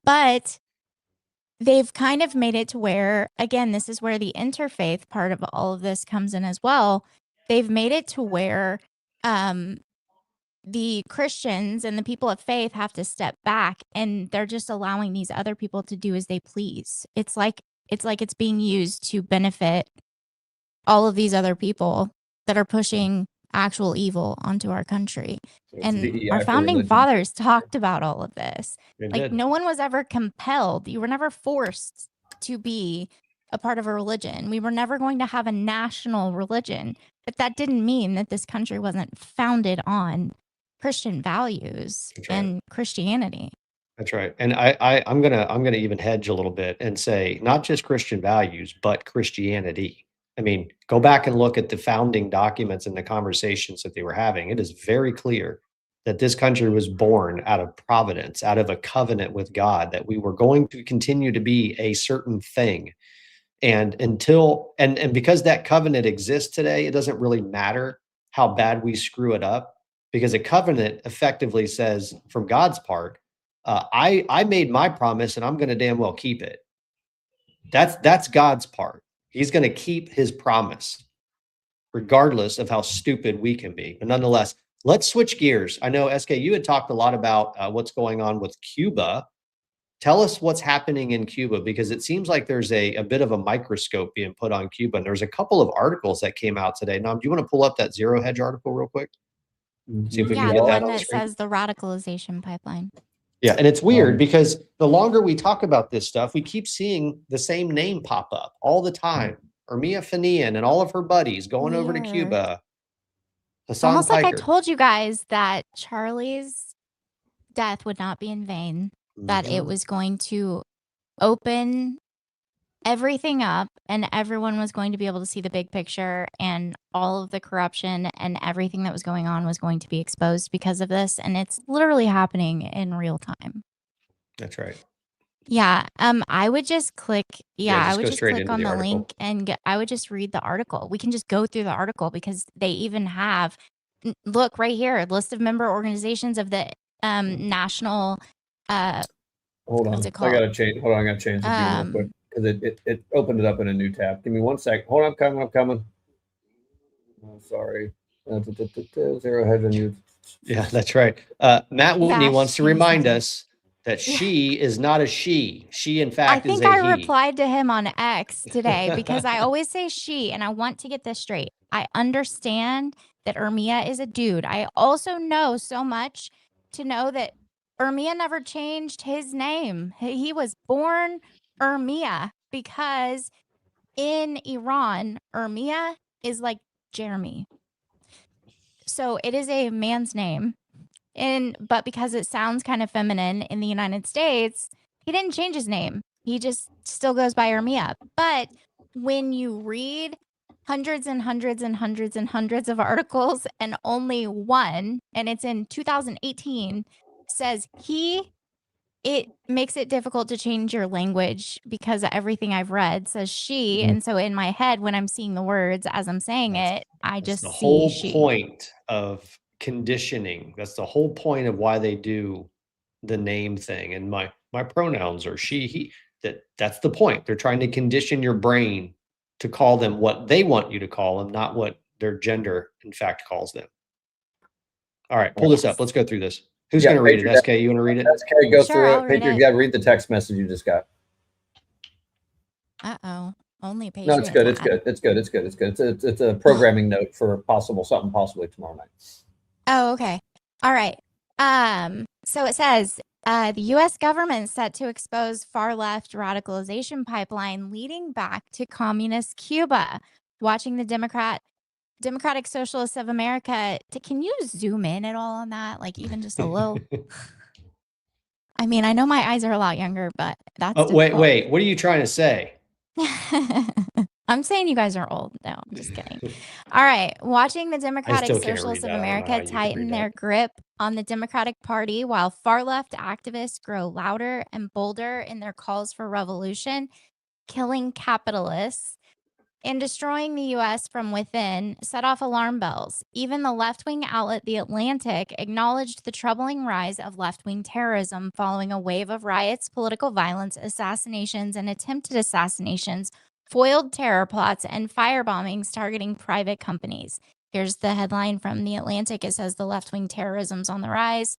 But they've kind of made it to where, again, this is where the interfaith part of all of this comes in as well. They've made it to where the Christians and the people of faith have to step back, and they're just allowing these other people to do as they please. It's like it's being used to benefit all of these other people that are pushing actual evil onto our country. And our founding fathers talked about all of this. No one was ever compelled. You were never forced to be a part of a religion. We were never going to have a national religion, but that didn't mean that this country wasn't founded on Christian values and Christianity. That's right. And I'm gonna even hedge a little bit and say not just Christian values, but Christianity. I mean, go back and look at the founding documents and the conversations that they were having. It is very clear that this country was born out of providence, out of a covenant with God, that we were going to continue to be a certain thing. And because that covenant exists today, it doesn't really matter how bad we screw it up, because a covenant effectively says, from God's part, I made my promise and I'm going to damn well keep it. That's God's part. He's going to keep his promise, regardless of how stupid we can be. But nonetheless, let's switch gears. I know, SK, you had talked a lot about what's going on with Cuba. Tell us what's happening in Cuba, because it seems like there's a bit of a microscope being put on Cuba. And there's a couple of articles that came out today. Nam, do you want to pull up that Zero Hedge article real quick? See if we can get that on the screen. Says the radicalization pipeline. Yeah, and it's weird because the longer we talk about this stuff, we keep seeing the same name pop up all the time. Ermia Fanian and all of her buddies going over to Cuba. Hassan Almost Piker. like I told you guys that Charlie's death would not be in vain, that it was going to open everything up and everyone was going to be able to see the big picture, and all of the corruption and everything that was going on was going to be exposed because of this. And it's literally happening in real time. That's right. Yeah. I would just click. I would just click on the article. link and I would just read the article. We can just go through the article because they even have, look right here, list of member organizations of the national. Hold on. I gotta change. Hold on. I gotta change the view real quick because it opened it up in a new tab. Give me 1 sec. Hold on. I'm coming. Oh, sorry. Zero Hedge on you. Yeah, that's right. Matt Whitney wants to remind us that she is not a she. She, in fact, is a he. I think I replied to him on X today because I always say she, and I want to get this straight. I understand that Ermia is a dude. I also know so much to know that Ermia never changed his name. He was born Ermia because in Iran, Ermia is like Jeremy. So it is a man's name. But because it sounds kind of feminine in the United States, he didn't change his name. He just still goes by Ermia. But when you read hundreds and hundreds and hundreds and hundreds of articles and only one, and it's in 2018, says he it makes it difficult to change your language because everything I've read says she. Mhm. And so in my head, when I'm seeing the words as I'm saying it, I That's just the see whole she. point of conditioning. That's the whole point of why they do the name thing. And my pronouns are she, he. That's the point. They're trying to condition your brain to call them what they want you to call them, not what their gender in fact calls them. All right, pull this up. Let's go through this. Who's Yeah, going to read Patriot, it? SK, you want to read it? SK, go Sure, through I'll it. read Patriot, it. yeah, read the text message you just got. Uh-oh. Only No, it's Patriot good. It's had. good. It's good. It's good. It's good. It's a programming note for something possibly tomorrow night. Oh, okay. All right. So it says the U.S. government set to expose far left radicalization pipeline leading back to communist Cuba. Watching the Democratic Socialists of America. Can you zoom in at all on that? Like even just a little? I mean, I know my eyes are a lot younger, but that's Oh, wait, difficult. wait. What are you trying to say? I'm saying you guys are old. No, I'm just kidding. All right. Watching the Democratic still can't Socialists read of that. I don't know how America you could read tighten their that. grip on the Democratic Party while far left activists grow louder and bolder in their calls for revolution, killing capitalists, and destroying the U.S. from within set off alarm bells. Even the left-wing outlet The Atlantic acknowledged the troubling rise of left-wing terrorism following a wave of riots, political violence, assassinations, and attempted assassinations, foiled terror plots, and firebombings targeting private companies. Here's the headline from The Atlantic. It says the left-wing terrorism's on the rise.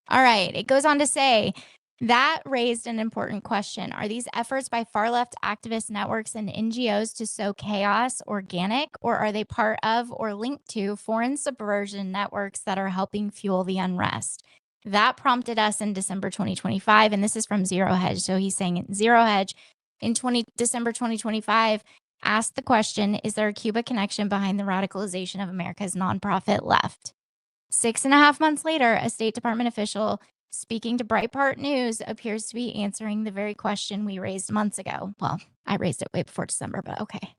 All right. It goes on to say, that raised an important question. Are these efforts by far left activist networks and NGOs to sow chaos organic, or are they part of or linked to foreign subversion networks that are helping fuel the unrest? That prompted us in December 2025, and this is from Zero Hedge. So he's saying Zero Hedge in December 2025 asked the question, is there a Cuba connection behind the radicalization of America's nonprofit left? 6.5 months later, a State Department official speaking to Breitbart News appears to be answering the very question we raised months ago. Well, I raised it way before December, but okay.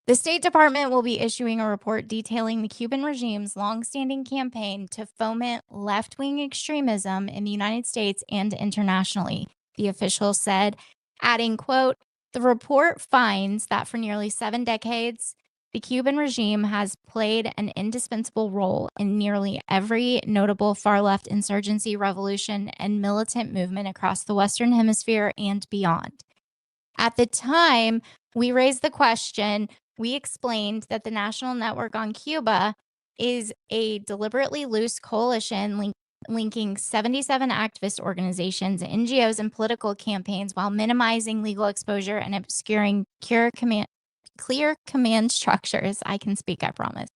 The State Department will be issuing a report detailing the Cuban regime's longstanding campaign to foment left-wing extremism in the United States and internationally, the official said, adding, quote, the report finds that for nearly 7 decades, the Cuban regime has played an indispensable role in nearly every notable far-left insurgency, revolution, and militant movement across the Western Hemisphere and beyond. At the time we raised the question, we explained that the National Network on Cuba is a deliberately loose coalition linking 77 activist organizations, NGOs, and political campaigns while minimizing legal exposure and obscuring clear command structures. I can speak, I promise.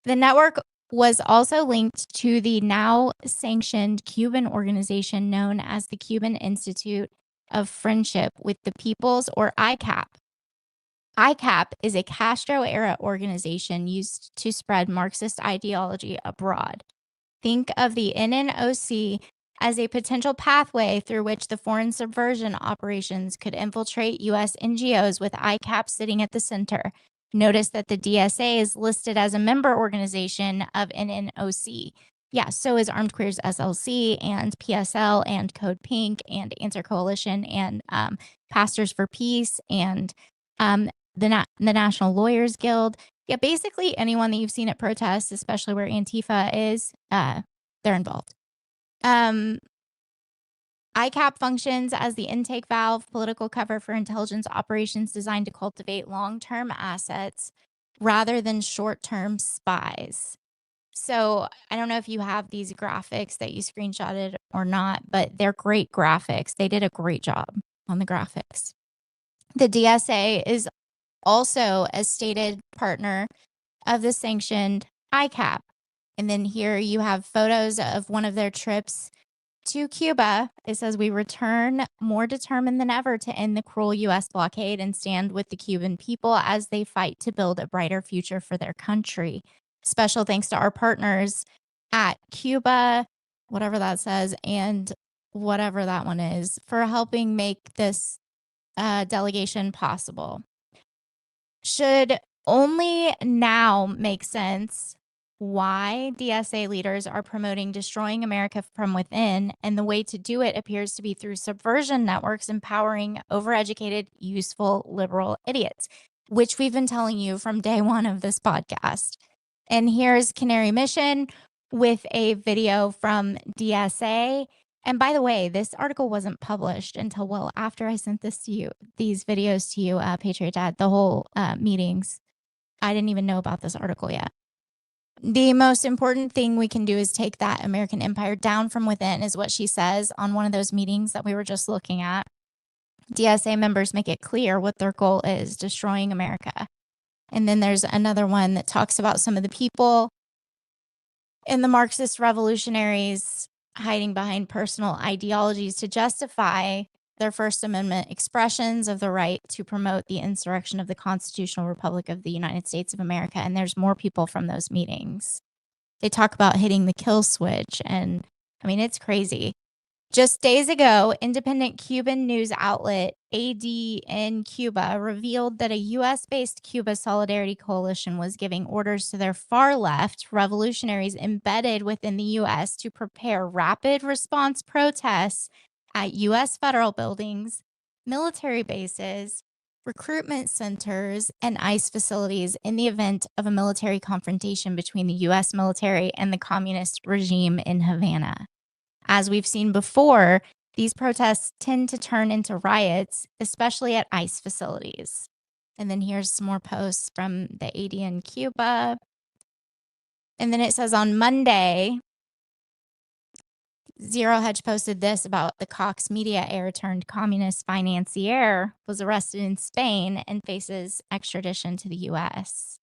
The network was also linked to the now sanctioned Cuban organization known as the Cuban Institute of Friendship with the Peoples, or ICAP. ICAP is a Castro-era organization used to spread Marxist ideology abroad. Think of the NNOC as a potential pathway through which the foreign subversion operations could infiltrate U.S. NGOs with ICAP sitting at the center. Notice that the DSA is listed as a member organization of NNOC. Yeah, so is Armed Queers SLC and PSL and Code Pink and Answer Coalition and Pastors for Peace and the National Lawyers Guild. Yeah, basically anyone that you've seen at protests, especially where Antifa is, they're involved. ICAP functions as the intake valve, political cover for intelligence operations designed to cultivate long-term assets rather than short-term spies. So I don't know if you have these graphics that you screenshotted or not, but they're great graphics. They did a great job on the graphics. The DSA is also a stated partner of the sanctioned ICAP. And then here you have photos of one of their trips to Cuba. It says, we return more determined than ever to end the cruel U.S. blockade and stand with the Cuban people as they fight to build a brighter future for their country. Special thanks to our partners at Cuba, whatever that says, and whatever that one is, for helping make this delegation possible. Should only now make sense why DSA leaders are promoting destroying America from within, and the way to do it appears to be through subversion networks empowering overeducated, useful, liberal idiots, which we've been telling you from day one of this podcast. And here's Canary Mission with a video from DSA. And by the way, this article wasn't published until well after I sent this to you, these videos to you, Patriot Dad, the whole meetings. I didn't even know about this article yet. The most important thing we can do is take that American empire down from within, is what she says on one of those meetings that we were just looking at. DSA members make it clear what their goal is, destroying America. And then there's another one that talks about some of the people in the Marxist revolutionaries hiding behind personal ideologies to justify their First Amendment expressions of the right to promote the insurrection of the Constitutional Republic of the United States of America. And there's more people from those meetings. They talk about hitting the kill switch. And I mean, it's crazy. Just days ago, independent Cuban news outlet AD in Cuba revealed that a U.S.-based Cuba Solidarity Coalition was giving orders to their far-left revolutionaries embedded within the U.S. to prepare rapid response protests at U.S. federal buildings, military bases, recruitment centers, and ICE facilities in the event of a military confrontation between the U.S. military and the communist regime in Havana. As we've seen before, these protests tend to turn into riots, especially at ICE facilities. And then here's some more posts from the AD in Cuba. And then it says on Monday, Zero Hedge posted this about the Cox Media heir turned communist financier was arrested in Spain and faces extradition to the U.S.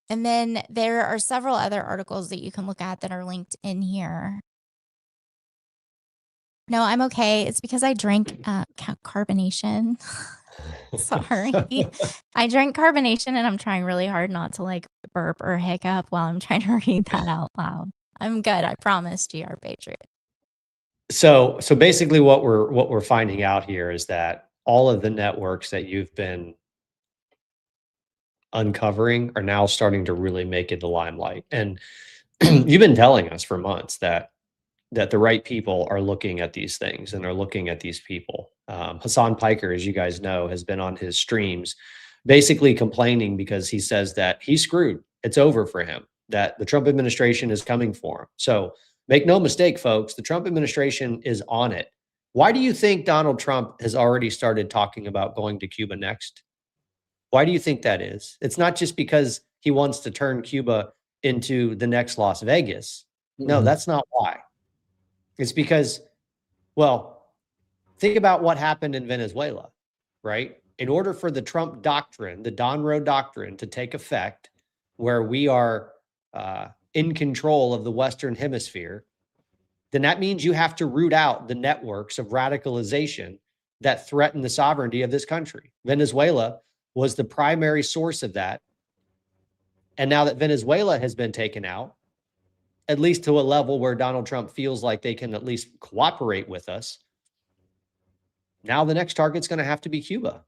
And then there are several other articles that you can look at that are linked in here. No, I'm okay. It's because I drank carbonation. Sorry. I drank carbonation and I'm trying really hard not to like burp or hiccup while I'm trying to read that out loud. I'm good. I promise, GR Patriot. So basically what we're finding out here is that all of the networks that you've been uncovering are now starting to really make it the limelight. And you've been telling us for months that the right people are looking at these things and are looking at these people. Hassan Piker, as you guys know, has been on his streams basically complaining because he says that he's screwed. It's over for him, that the Trump administration is coming for him. So make no mistake, folks, the Trump administration is on it. Why do you think Donald Trump has already started talking about going to Cuba next? Why do you think that is? It's not just because he wants to turn Cuba into the next Las Vegas. No, that's not why. It's because, well, think about what happened in Venezuela, right? In order for the Trump doctrine, the Donroe doctrine, to take effect, where we are in control of the Western Hemisphere, then that means you have to root out the networks of radicalization that threaten the sovereignty of this country. Venezuela was the primary source of that. And now that Venezuela has been taken out, at least to a level where Donald Trump feels like they can at least cooperate with us, now the next target's going to have to be Cuba.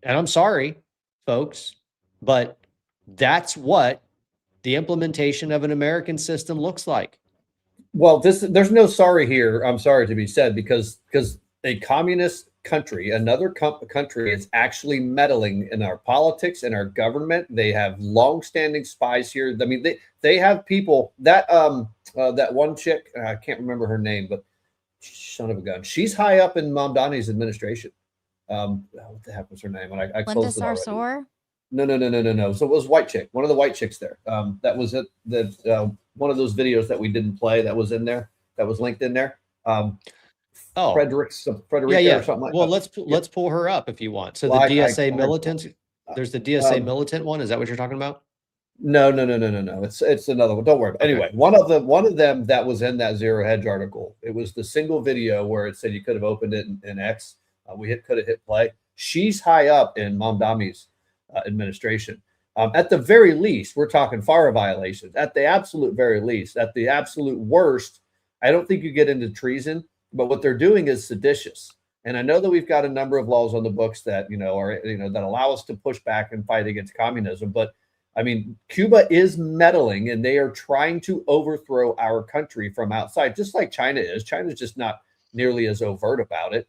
And I'm sorry, folks, but that's what the implementation of an American system looks like. Well, there's no sorry here. I'm sorry to be said, because a communist country, another country, is actually meddling in our politics and our government. They have long-standing spies here. I mean, they have people that that one chick, I can't remember her name, but son of a gun, she's high up in Mamdani's administration. What the heck was her name? When I closed it already. No. So it was white chick, one of the white chicks there. That was it. One of those videos that we didn't play that was in there, that was linked in there. Frederick, yeah. Or something like well, that. let's pull her up if you want. So the DSA militants, there's the DSA militant one. Is that what you're talking about? No. It's another one. Don't worry. Okay. Anyway, one of them that was in that Zero Hedge article. It was the single video where it said you could have opened it in X. We could have hit play. She's high up in Mamdani's administration. At the very least, we're talking FARA violations. At the absolute very least, at the absolute worst, I don't think you get into treason. But what they're doing is seditious. And I know that we've got a number of laws on the books that, are, that allow us to push back and fight against communism. But I mean, Cuba is meddling and they are trying to overthrow our country from outside, just like China is. China's just not nearly as overt about it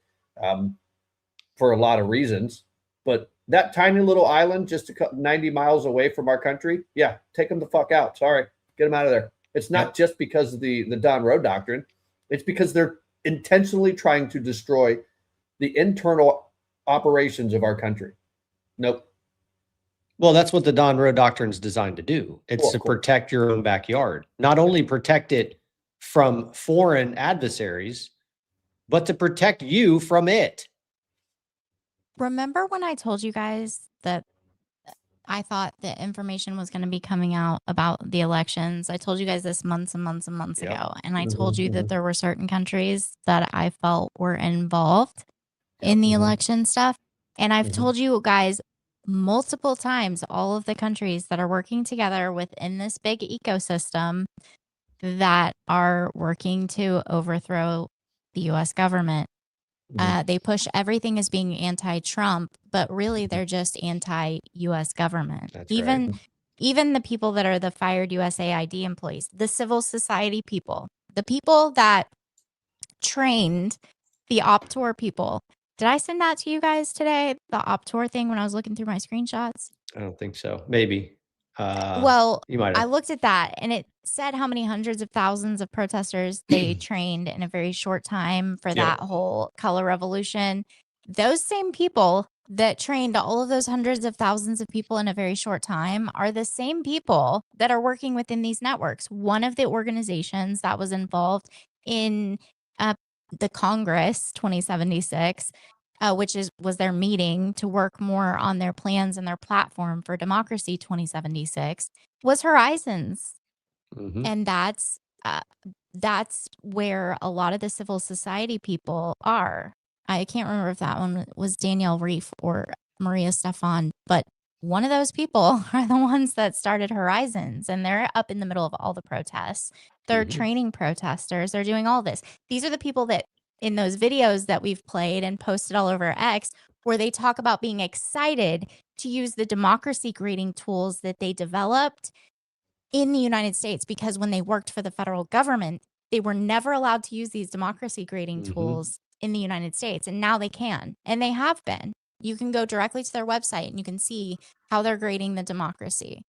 for a lot of reasons. But that tiny little island just 90 miles away from our country, yeah, take them the fuck out. Sorry, get them out of there. It's not just because of the Don Road Doctrine. It's because they're intentionally trying to destroy the internal operations of our country. Nope. Well, that's what the Don Road Doctrine is designed to do. It's to protect your own backyard. Not only protect it from foreign adversaries, but to protect you from it. Remember when I told you guys that I thought the information was going to be coming out about the elections? I told you guys this months and months and months ago. And I told you that there were certain countries that I felt were involved in the election stuff. And I've told you guys multiple times, all of the countries that are working together within this big ecosystem that are working to overthrow the US government. They push everything as being anti-Trump, but really they're just anti-US government. That's Even the people that are the fired USAID employees, the civil society people, the people that trained the Optor people. Did I send that to you guys today? The Optor thing when I was looking through my screenshots? I don't think so. Maybe. Well, you might I have. looked at that and it said how many hundreds of thousands of protesters they trained in a very short time for that whole color revolution. Those same people that trained all of those hundreds of thousands of people in a very short time are the same people that are working within these networks. One of the organizations that was involved in the Congress 2076, which was their meeting to work more on their plans and their platform for democracy 2076, was Horizons. And that's where a lot of the civil society people are. I can't remember if that one was Danielle Reef or Maria Stefan, but one of those people are the ones that started Horizons, and they're up in the middle of all the protests. They're training protesters. They're doing all this. These are the people that in those videos that we've played and posted all over X, where they talk about being excited to use the democracy grading tools that they developed in the United States, because when they worked for the federal government, they were never allowed to use these democracy grading tools in the United States. And now they can, and they have been. You can go directly to their website and you can see how they're grading the democracy.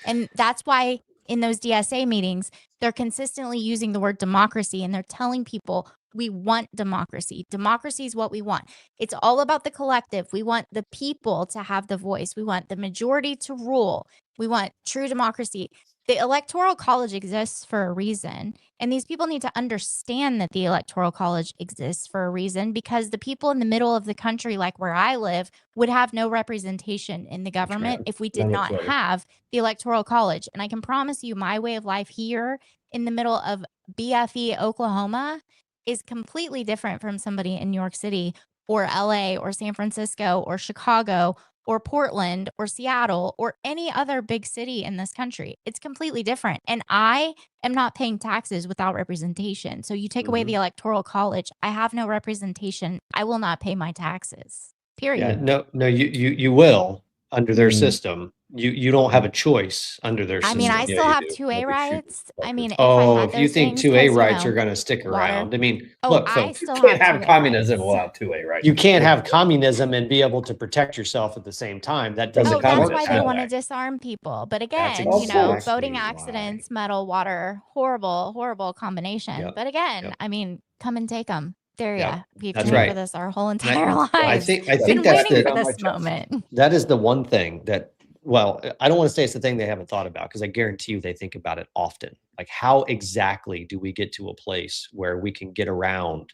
And that's why in those DSA meetings, they're consistently using the word democracy, and they're telling people, we want democracy. Democracy is what we want. It's all about the collective. We want the people to have the voice. We want the majority to rule. We want true democracy. The Electoral College exists for a reason. And these people need to understand that the Electoral College exists for a reason, because the people in the middle of the country, like where I live, would have no representation in the government if we did not have the Electoral College. And I can promise you, my way of life here in the middle of BFE, Oklahoma, is completely different from somebody in New York City or LA or San Francisco or Chicago or Portland or Seattle or any other big city in this country. It's completely different. And I am not paying taxes without representation. So you take away the Electoral College, I have no representation. I will not pay my taxes. Period. No, you will under their system. You don't have a choice under their I system. mean, I still have 2A rights. I mean, if you think 2A rights are going to stick around, I mean, look, folks, still You can't have 2A communism rights. without 2A rights. you can't have communism and be able to protect yourself at the same time. That doesn't That's work why that they want to way. disarm people. But That's again, exactly boating why. accidents, metal, water, horrible combination. But again, I mean, come and take them. There ya. We've That's trained right. for this our whole entire lives. I think Been that's waiting for this moment. that is the one thing that, well, I don't want to say it's the thing they haven't thought about, because I guarantee you they think about it often. Like, how exactly do we get to a place where we can get around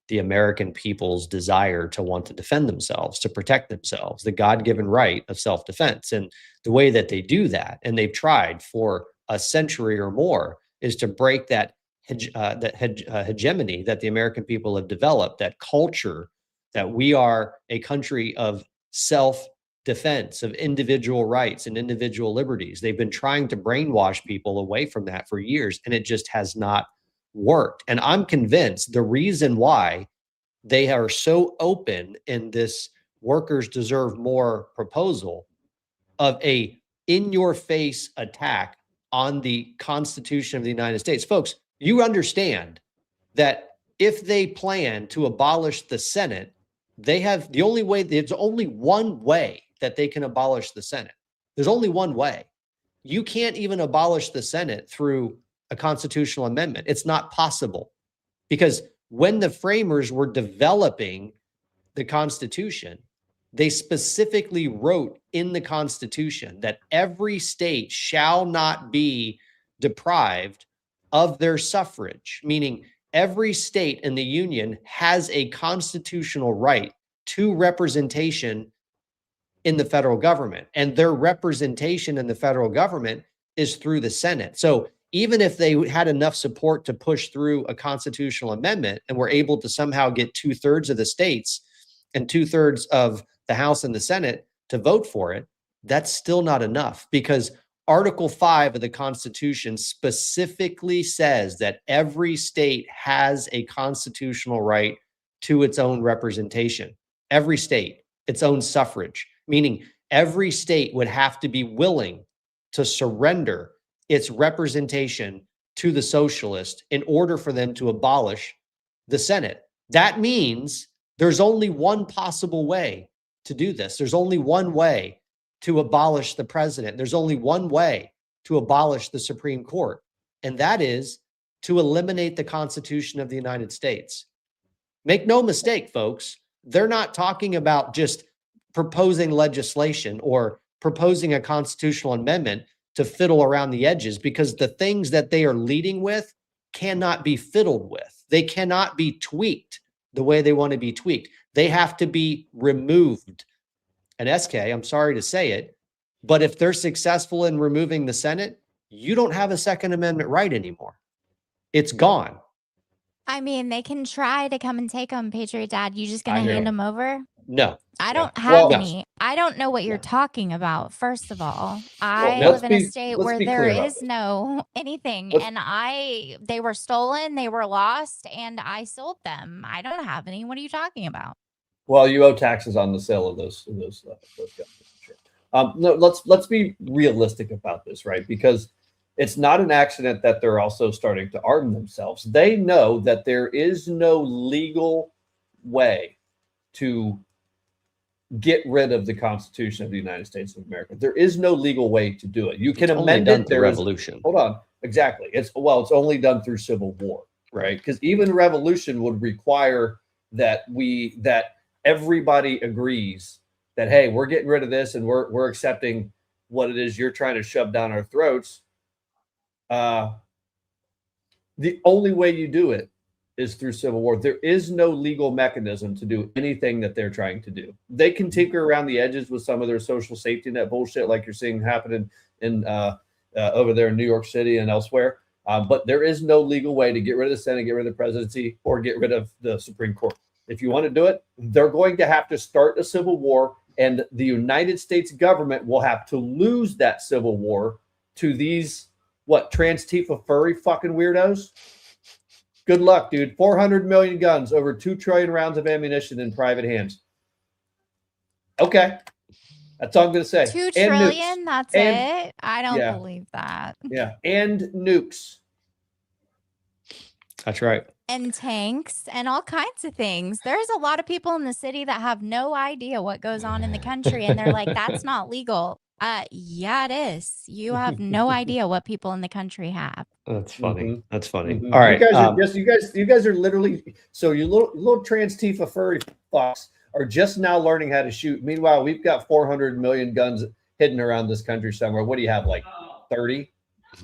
the American people's desire to want to defend themselves, to protect themselves, the God-given right of self-defense? And the way that they do that, and they've tried for a century or more, is to break that hegemony that the American people have developed, that culture that we are a country of self-defense, of individual rights and individual liberties. They've been trying to brainwash people away from that for years, and it just has not worked. And I'm convinced the reason why they are so open in this workers deserve more proposal of a in-your-face attack on the Constitution of the United States. Folks, you understand that if they plan to abolish the Senate, they have the only way, there's only one way that they can abolish the Senate. There's only one way. You can't even abolish the Senate through a constitutional amendment. It's not possible, because when the framers were developing the Constitution, they specifically wrote in the Constitution that every state shall not be deprived of their suffrage, meaning every state in the Union has a constitutional right to representation in the federal government, and their representation in the federal government is through the Senate. So even if they had enough support to push through a constitutional amendment and were able to somehow get 2/3 of the states and 2/3 of the House and the Senate to vote for it, that's still not enough, because Article 5 of the Constitution specifically says that every state has a constitutional right to its own representation. Every state, its own suffrage, meaning every state would have to be willing to surrender its representation to the socialist in order for them to abolish the Senate. That means there's only one possible way to do this. There's only one way to abolish the president. There's only one way to abolish the Supreme Court, and that is to eliminate the Constitution of the United States. Make no mistake, folks, they're not talking about just proposing legislation or proposing a constitutional amendment to fiddle around the edges, because the things that they are leading with cannot be fiddled with. They cannot be tweaked the way they want to be tweaked. They have to be removed. And SK, I'm sorry to say it, but if they're successful in removing the Senate, you don't have a Second Amendment right anymore. It's gone. I mean, they can try to come and take them, Patriot Dad. You just going to hand them over? No. I don't have Well, any. I don't know what you're talking about, first of all. I Well, live in a state where there clear about is no anything. Let's- And they were stolen, they were lost, and I sold them. I don't have any. What are you talking about? Well, you owe taxes on the sale of those guns. Sure. No, let's be realistic about this, right? Because it's not an accident that they're also starting to arm themselves. They know that there is no legal way to get rid of the Constitution of the United States of America. There is no legal way to do it. You can amend it. Through revolution. Hold on. Exactly. It's only done through civil war, right? Because even revolution would require that everybody agrees that, hey, we're getting rid of this and we're accepting what it is you're trying to shove down our throats. The only way you do it is through civil war. There is no legal mechanism to do anything that they're trying to do. They can tinker around the edges with some of their social safety net bullshit, like you're seeing happening in over there in New York City and elsewhere. But there is no legal way to get rid of the Senate, get rid of the presidency, or get rid of the Supreme Court. If you want to do it, they're going to have to start a civil war, and the United States government will have to lose that civil war to these, trans-tifa furry fucking weirdos? Good luck, dude. 400 million guns, over 2 trillion rounds of ammunition in private hands. Okay. That's all I'm going to say. 2 And trillion? nukes. That's And- it? I don't yeah. believe that. Yeah. And nukes. That's right. And tanks and all kinds of things. There's a lot of people in the city that have no idea what goes on in the country, and they're like, that's not legal. Yeah, it is. You have no idea what people in the country have. That's funny. Mhm. That's funny. Mhm. All right. You guys are literally, so you little trans Tifa furry fucks are just now learning how to shoot. Meanwhile, we've got 400 million guns hidden around this country somewhere. What do you have, like 30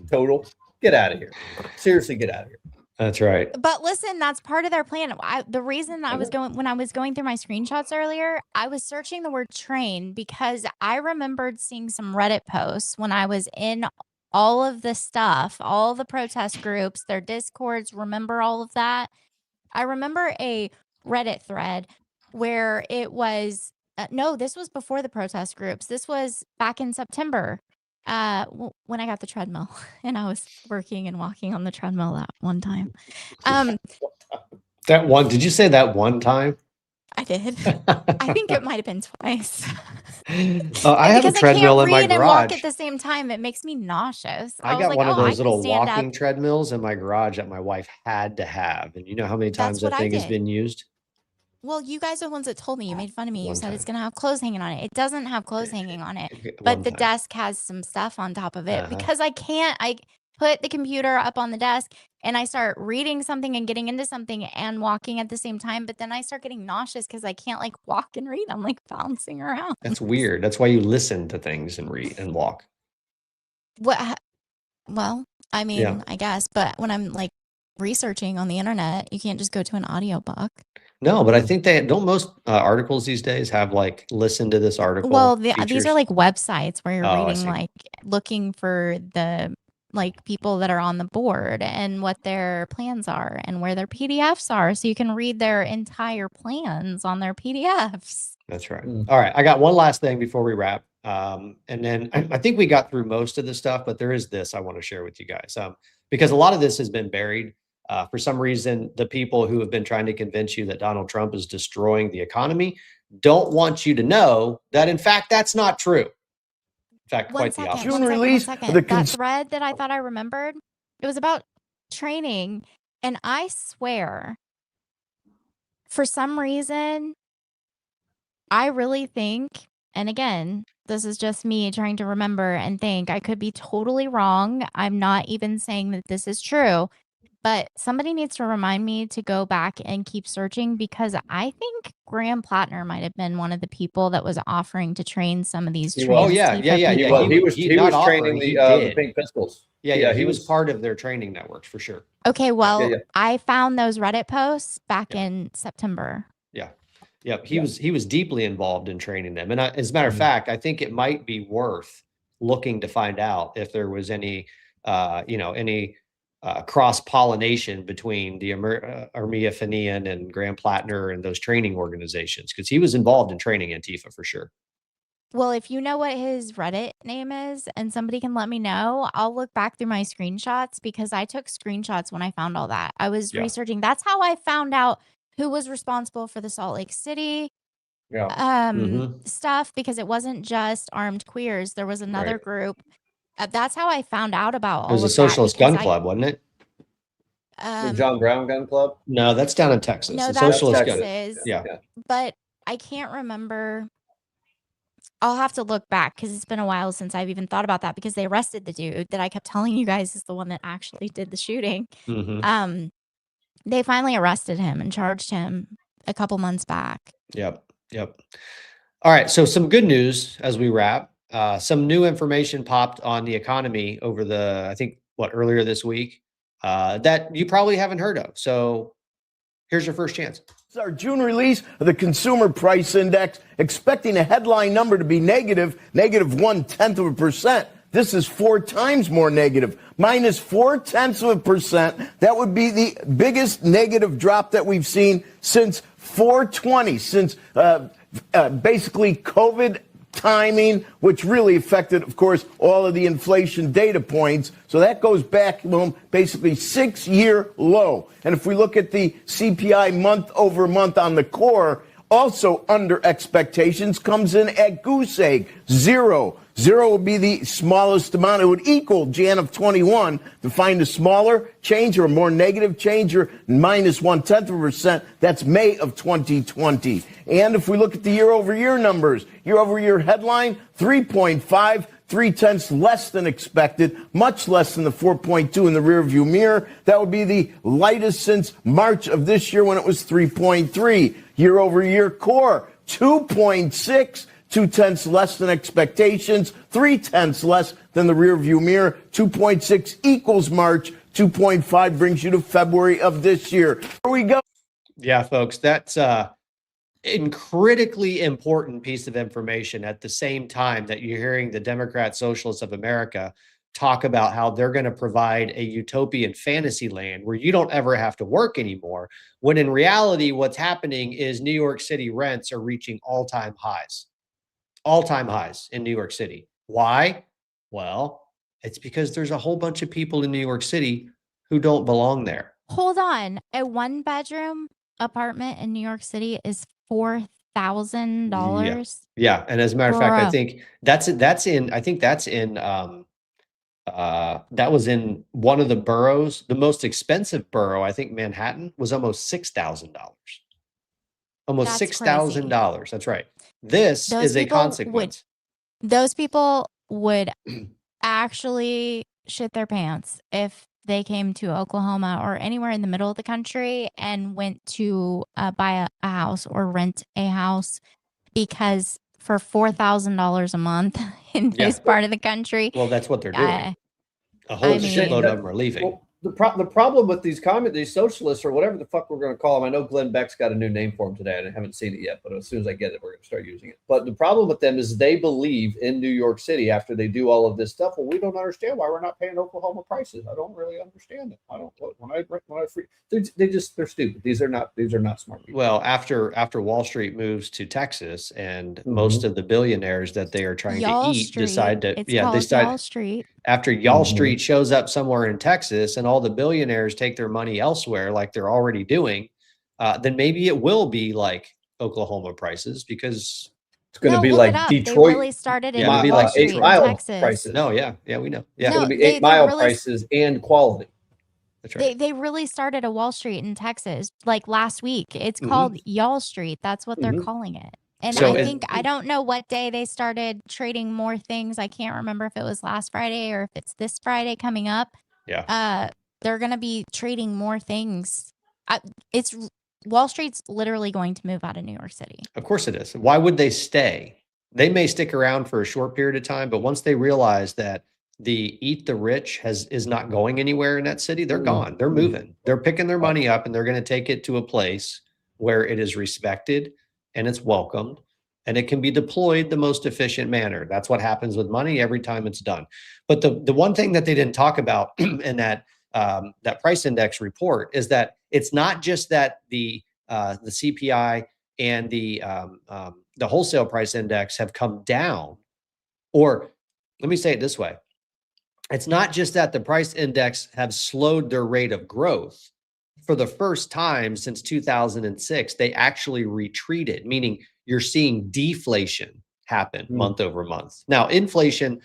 total? Get out of here. Seriously, get out of here. That's right. But listen, that's part of their plan. The reason when I was going through my screenshots earlier, I was searching the word train because I remembered seeing some Reddit posts when I was in all of the stuff, all the protest groups, their discords, remember all of that? I remember a Reddit thread where it was, no, this was before the protest groups. This was back in September. When I got the treadmill and I was working and walking on the treadmill that one time. That one, did you say that one time? I did. I think it might have been twice. I have a Because I treadmill can't in my read and walk garage. at the same time. It makes me nauseous. I I was got like, one oh, of I those can little stand walking up. treadmills in my garage that my wife had to have. And you know how many times That's what that I thing has did. been used? Well, you guys are the ones that told me. You made fun of me. You One said it's time. going to have clothes hanging on it. It doesn't have clothes hanging on it, Okay, but one the time. desk has some stuff on top of it Uh-huh. because I put the computer up on the desk and I start reading something and getting into something and walking at the same time. But then I start getting nauseous because I can't like walk and read. I'm like bouncing around. That's weird. That's why you listen to things and read and walk. Well, I mean, I guess, but when I'm like researching on the internet, you can't just go to an audiobook. No, but I think don't most articles these days have like listen to this article Well, these features? are like websites where you're Oh, I reading, see. like looking for the like people that are on the board and what their plans are and where their PDFs are. So you can read their entire plans on their PDFs. That's right. All right. I got one last thing before we wrap. And then I think we got through most of the stuff, but there is this I want to share with you guys. Because a lot of this has been buried. For some reason, the people who have been trying to convince you that Donald Trump is destroying the economy don't want you to know that, in fact, that's not true. In fact, quite the opposite. Release That thread that I thought I remembered, it was about training. And I swear, for some reason, I really think, and again, this is just me trying to remember and think, I could be totally wrong. I'm not even saying that this is true, but somebody needs to remind me to go back and keep searching because I think Graham Plattner might have been one of the people that was offering to train some of these He was. Oh, yeah. people. He was not training offering, the did. Pink Pistols. Yeah, he was part of their training networks for sure. Okay, well, yeah. I found those Reddit posts back in September. Yeah. Yep. He was deeply involved in training them. And as a matter of fact, I think it might be worth looking to find out if there was any, cross-pollination between the Armia Fenian and Graham Plattner and those training organizations, because he was involved in training Antifa for sure. Well, if you know what his Reddit name is and somebody can let me know, I'll look back through my screenshots because I took screenshots when I found all that. I was researching. That's how I found out who was responsible for the Salt Lake City stuff, because it wasn't just armed queers. There was another group. That's how I found out about all of that. It was a socialist gun club, wasn't it? The John Brown Gun Club? No, that's down in Texas. No, the that's socialist Texas. gun. Yeah. But I can't remember. I'll have to look back because it's been a while since I've even thought about that, because they arrested the dude that I kept telling you guys is the one that actually did the shooting. They finally arrested him and charged him a couple months back. Yep. All right. So some good news as we wrap. Some new information popped on the economy over earlier this week that you probably haven't heard of. So here's your first chance. This is our June release of the Consumer Price Index, expecting a headline number to be negative 0.1%. This is 4 times more negative, minus 0.4%. That would be the biggest negative drop that we've seen since 4/20, since basically COVID timing, which really affected, of course, all of the inflation data points. So that goes back, basically 6-year low. And if we look at the CPI month over month on the core, also under expectations, comes in at goose egg, 0. 0 would be the smallest amount. It would equal Jan of 21. To find a smaller change or a more negative change, or minus 0.1%, that's May of 2020. And if we look at the year-over-year numbers, year-over-year headline, 3.5, 0.3 less than expected, much less than the 4.2 in the rearview mirror. That would be the lightest since March of this year when it was 3.3. Year-over-year core, 2.6. 0.2 less than expectations, 0.3 less than the rearview mirror. 2.6 equals March. 2.5 brings you to February of this year. Here we go. Yeah, folks, that's critically important piece of information at the same time that you're hearing the Democrat Socialists of America talk about how they're going to provide a utopian fantasy land where you don't ever have to work anymore, when in reality, what's happening is New York City rents are reaching all-time highs in New York City. Why? Well, it's because there's a whole bunch of people in New York City who don't belong there. Hold on. A 1-bedroom apartment in New York City is $4,000. Yeah. And as a matter of fact, I Bruh. think that's in that was in one of the boroughs. The most expensive borough, I think Manhattan, was almost $6,000. Almost That's crazy. $6,000. That's right. This Those is a people would consequence. those people would actually shit their pants if they came to Oklahoma or anywhere in the middle of the country and went to buy a house or rent a house, because for $4,000 a month in Yeah. this part of the country, Well, that's what they're doing. A whole I shitload mean- of them are leaving. Well, the problem with these these socialists or whatever the fuck we're going to call them, I know Glenn Beck's got a new name for them today, and I haven't seen it yet, but as soon as I get it, we're going to start using it. But the problem with them is they believe in New York City after they do all of this stuff. Well, we don't understand why we're not paying Oklahoma prices. I don't really understand it. I don't when I free, they're stupid. These are not smart people. Well, after Wall Street moves to Texas and most of the billionaires that they are trying Y'all to eat Street. decide to It's they called decide Y'all Street. after Y'all Street shows up somewhere in Texas and all the billionaires take their money elsewhere like they're already doing, then maybe it will be like Oklahoma prices, because it's going to be look like it up. Detroit. They really started in it'll be Wall like Street 8 in Mile Texas. prices. no, yeah, we know. Yeah, It's No, going to be they 8 Mile really- prices and quality. that's right. They really started a Wall Street in Texas like last week. It's called Y'all Street. That's what they're calling it. And So I don't know what day they started trading more things. I can't remember if it was last Friday or if it's this Friday coming up. Yeah. They're going to be trading more things. It's Wall Street's literally going to move out of New York City. Of course it is. Why would they stay? They may stick around for a short period of time, but once they realize that the eat the rich is not going anywhere in that city, they're gone. They're moving. They're picking their money up and they're going to take it to a place where it is respected and it's welcomed and it can be deployed the most efficient manner. That's what happens with money every time it's done. But the one thing that they didn't talk about in that price index report is that it's not just that the CPI and the wholesale price index have come down, or let me say it this way. It's not just that the price index have slowed their rate of growth. For the first time since 2006, they actually retreated, meaning you're seeing deflation happen month over month. Now, inflation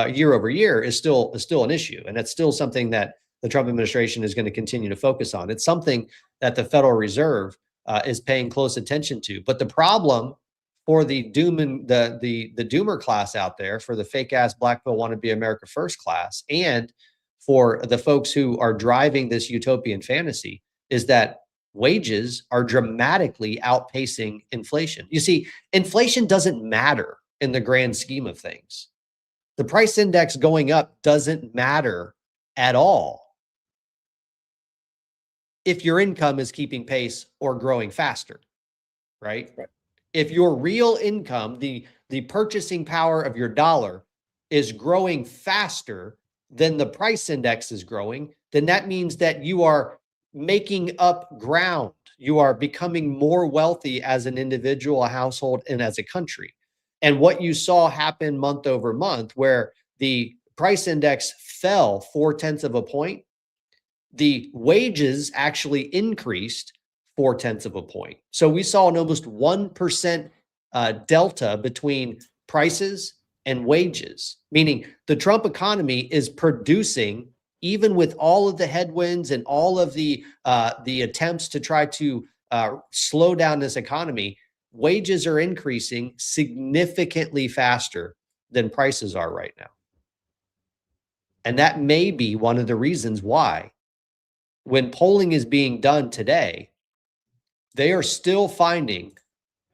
year over year is still an issue, and it's still something that the Trump administration is going to continue to focus on. It's something that the Federal Reserve is paying close attention to. But the problem for the doomer class out there, for the fake ass black pill wannabe America First class, and for the folks who are driving this utopian fantasy, is that wages are dramatically outpacing inflation. You see, inflation doesn't matter in the grand scheme of things. The price index going up doesn't matter at all if your income is keeping pace or growing faster, right? If your real income, the purchasing power of your dollar, is growing faster than the price index is growing, then that means that you are making up ground. You are becoming more wealthy as an individual, a household, and as a country. And what you saw happen month over month, where the price index fell 0.4 of a point, the wages actually increased 0.4 of a point. So we saw an almost 1% delta between prices and wages, meaning the Trump economy is producing, even with all of the headwinds and all of the attempts to try to slow down this economy, wages are increasing significantly faster than prices are right now. And that may be one of the reasons why, when polling is being done today, they are still finding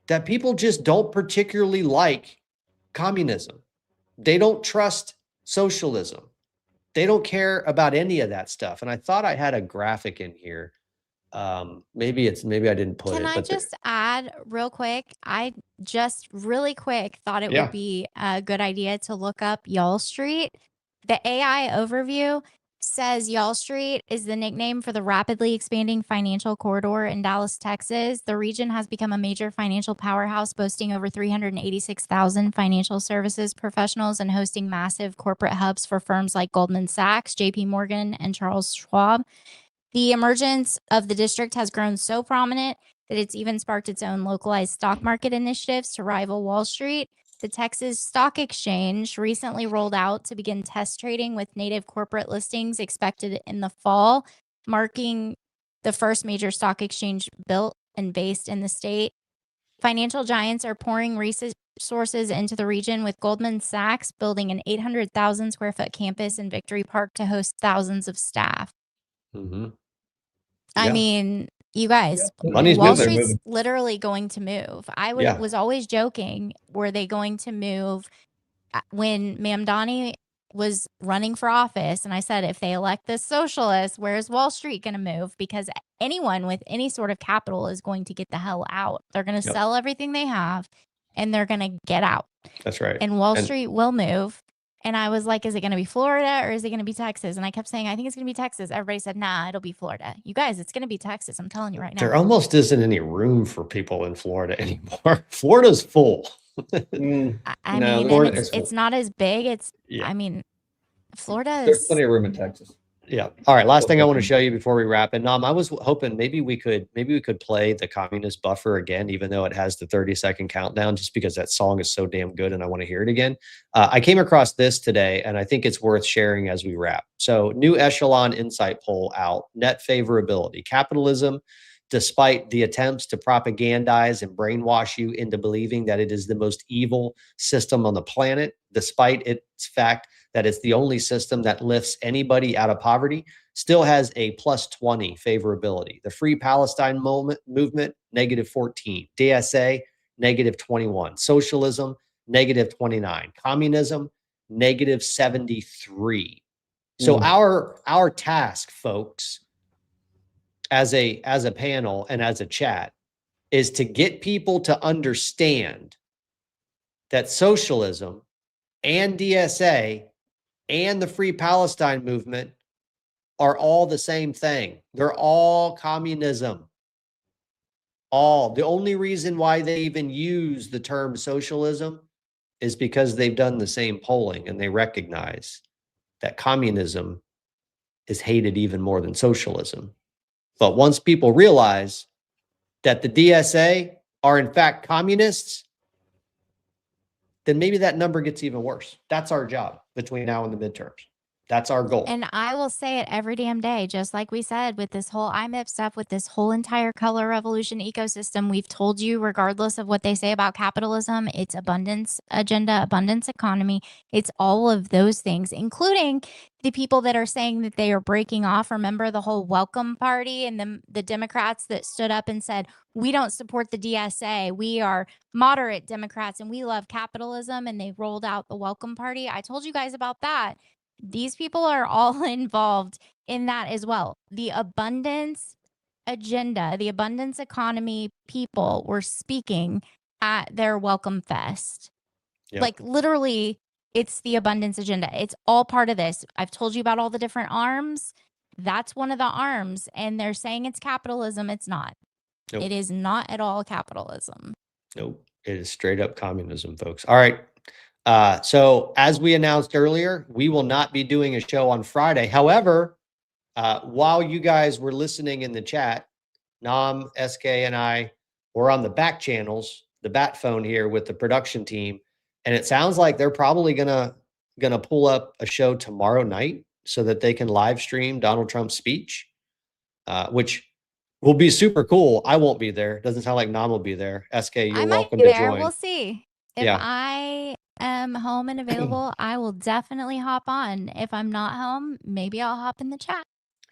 that people just don't particularly like communism. They don't trust socialism. They don't care about any of that stuff. And I thought I had a graphic in here. Maybe I didn't put it. Can I but just add real quick? I just really quick thought it Yeah. would be a good idea to look up Y'all Street. The AI overview says Y'all Street is the nickname for the rapidly expanding financial corridor in Dallas, Texas. The region has become a major financial powerhouse, boasting over 386,000 financial services professionals and hosting massive corporate hubs for firms like Goldman Sachs, JP Morgan, and Charles Schwab. The emergence of the district has grown so prominent that it's even sparked its own localized stock market initiatives to rival Wall Street. The Texas Stock Exchange recently rolled out to begin test trading with native corporate listings expected in the fall, marking the first major stock exchange built and based in the state. Financial giants are pouring resources into the region, with Goldman Sachs building an 800,000 square foot campus in Victory Park to host thousands of staff. Mm-hmm. I Yeah. mean, you guys, Money's Wall moving. Street's literally going to move. I Yeah. was always joking, were they going to move when Mamdani was running for office? And I said, if they elect this socialist, where's Wall Street going to move? Because anyone with any sort of capital is going to get the hell out. They're going to Yep. sell everything they have and they're going to get out. That's right. And Wall Street will move. And I was like, is it going to be Florida or is it going to be Texas? And I kept saying, I think it's going to be Texas. Everybody said, nah, it'll be Florida. You guys, it's going to be Texas. I'm telling you right now. There almost isn't any room for people in Florida anymore. Florida's full. I mean, Florida and it's not as big. It's, Yeah. I mean, Florida There's is. plenty of room in Texas. Yeah. All right. Last thing I want to show you before we wrap. And Nam, I was hoping maybe we could play the Communist Buffer again, even though it has the 30-second countdown, just because that song is so damn good and I want to hear it again. I came across this today, and I think it's worth sharing as we wrap. So, New Echelon Insight poll out: net favorability. Capitalism, despite the attempts to propagandize and brainwash you into believing that it is the most evil system on the planet, despite its fact that it's the only system that lifts anybody out of poverty, still has a +20 favorability. The Free Palestine movement, -14. DSA, -21. Socialism, -29. Communism, -73. So our task, folks, as a panel and as a chat, is to get people to understand that socialism and DSA and the Free Palestine movement are all the same thing. They're all communism. All. The only reason why they even use the term socialism is because they've done the same polling and they recognize that communism is hated even more than socialism. But once people realize that the DSA are in fact communists, then maybe that number gets even worse. That's our job between now and the midterms. That's our goal. And I will say it every damn day, just like we said with this whole IMIP stuff, with this whole entire color revolution ecosystem. We've told you, regardless of what they say about capitalism, it's abundance agenda, abundance economy. It's all of those things, including the people that are saying that they are breaking off. Remember the whole welcome party and the Democrats that stood up and said, we don't support the DSA. We are moderate Democrats and we love capitalism. And they rolled out the welcome party. I told you guys about that. These people are all involved in that as well. The abundance agenda, the abundance economy people were speaking at their welcome fest. Yep. Like literally, it's the abundance agenda. It's all part of this. I've told you about all the different arms. That's one of the arms. And they're saying it's capitalism. It's not. Nope. It is not at all capitalism. Nope. It is straight up communism, folks. All right. So as we announced earlier, we will not be doing a show on Friday. However, while you guys were listening in the chat, Nam, SK, and I were on the back channels, the bat phone here with the production team, and it sounds like they're probably gonna pull up a show tomorrow night so that they can live stream Donald Trump's speech, which will be super cool. I won't be there. Doesn't sound like Nam will be there. SK, you're welcome to join. We'll see. If I am home and available, I will definitely hop on. If I'm not home, maybe I'll hop in the chat.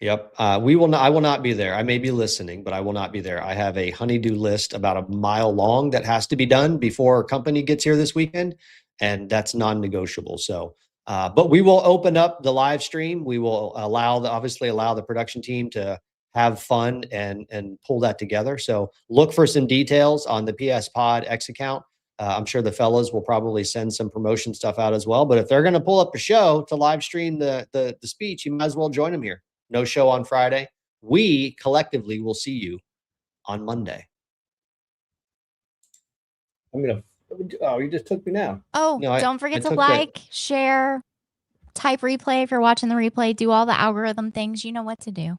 Yep. I will not be there. I may be listening, but I will not be there. I have a honeydew list about a mile long that has to be done before our company gets here this weekend, and that's non-negotiable. So, but we will open up the live stream. We will obviously allow the production team to have fun and pull that together. So look for some details on the PS Pod X account. I'm sure the fellas will probably send some promotion stuff out as well. But if they're going to pull up a show to live stream the speech, you might as well join them here. No show on Friday. We collectively will see you on Monday. You just took me now. Oh, no, don't forget to like, share, type replay if you're watching the replay, do all the algorithm things. You know what to do.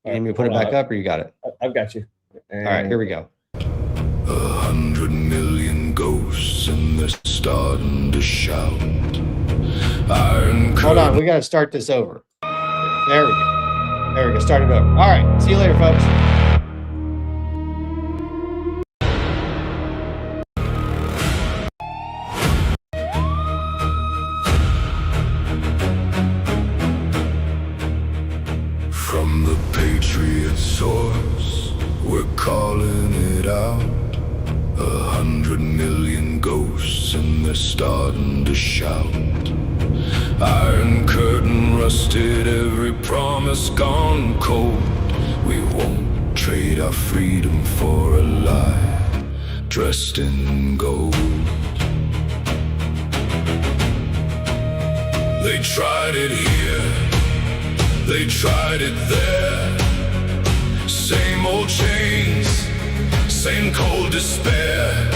You need me to put it back up or you got it? I've got you. All right, here we go. 100 million ghosts and they're starting to shout. Iron Hold on, we got to start this over. There we go. There we go. Start it over. All right. See you later, folks. From the Patriot source, we're calling it out. 100 million ghosts and they're starting to shout. Iron curtain rusted, every promise gone cold. We won't trade our freedom for a lie dressed in gold. They tried it here, they tried it there. Same old chains, same cold despair.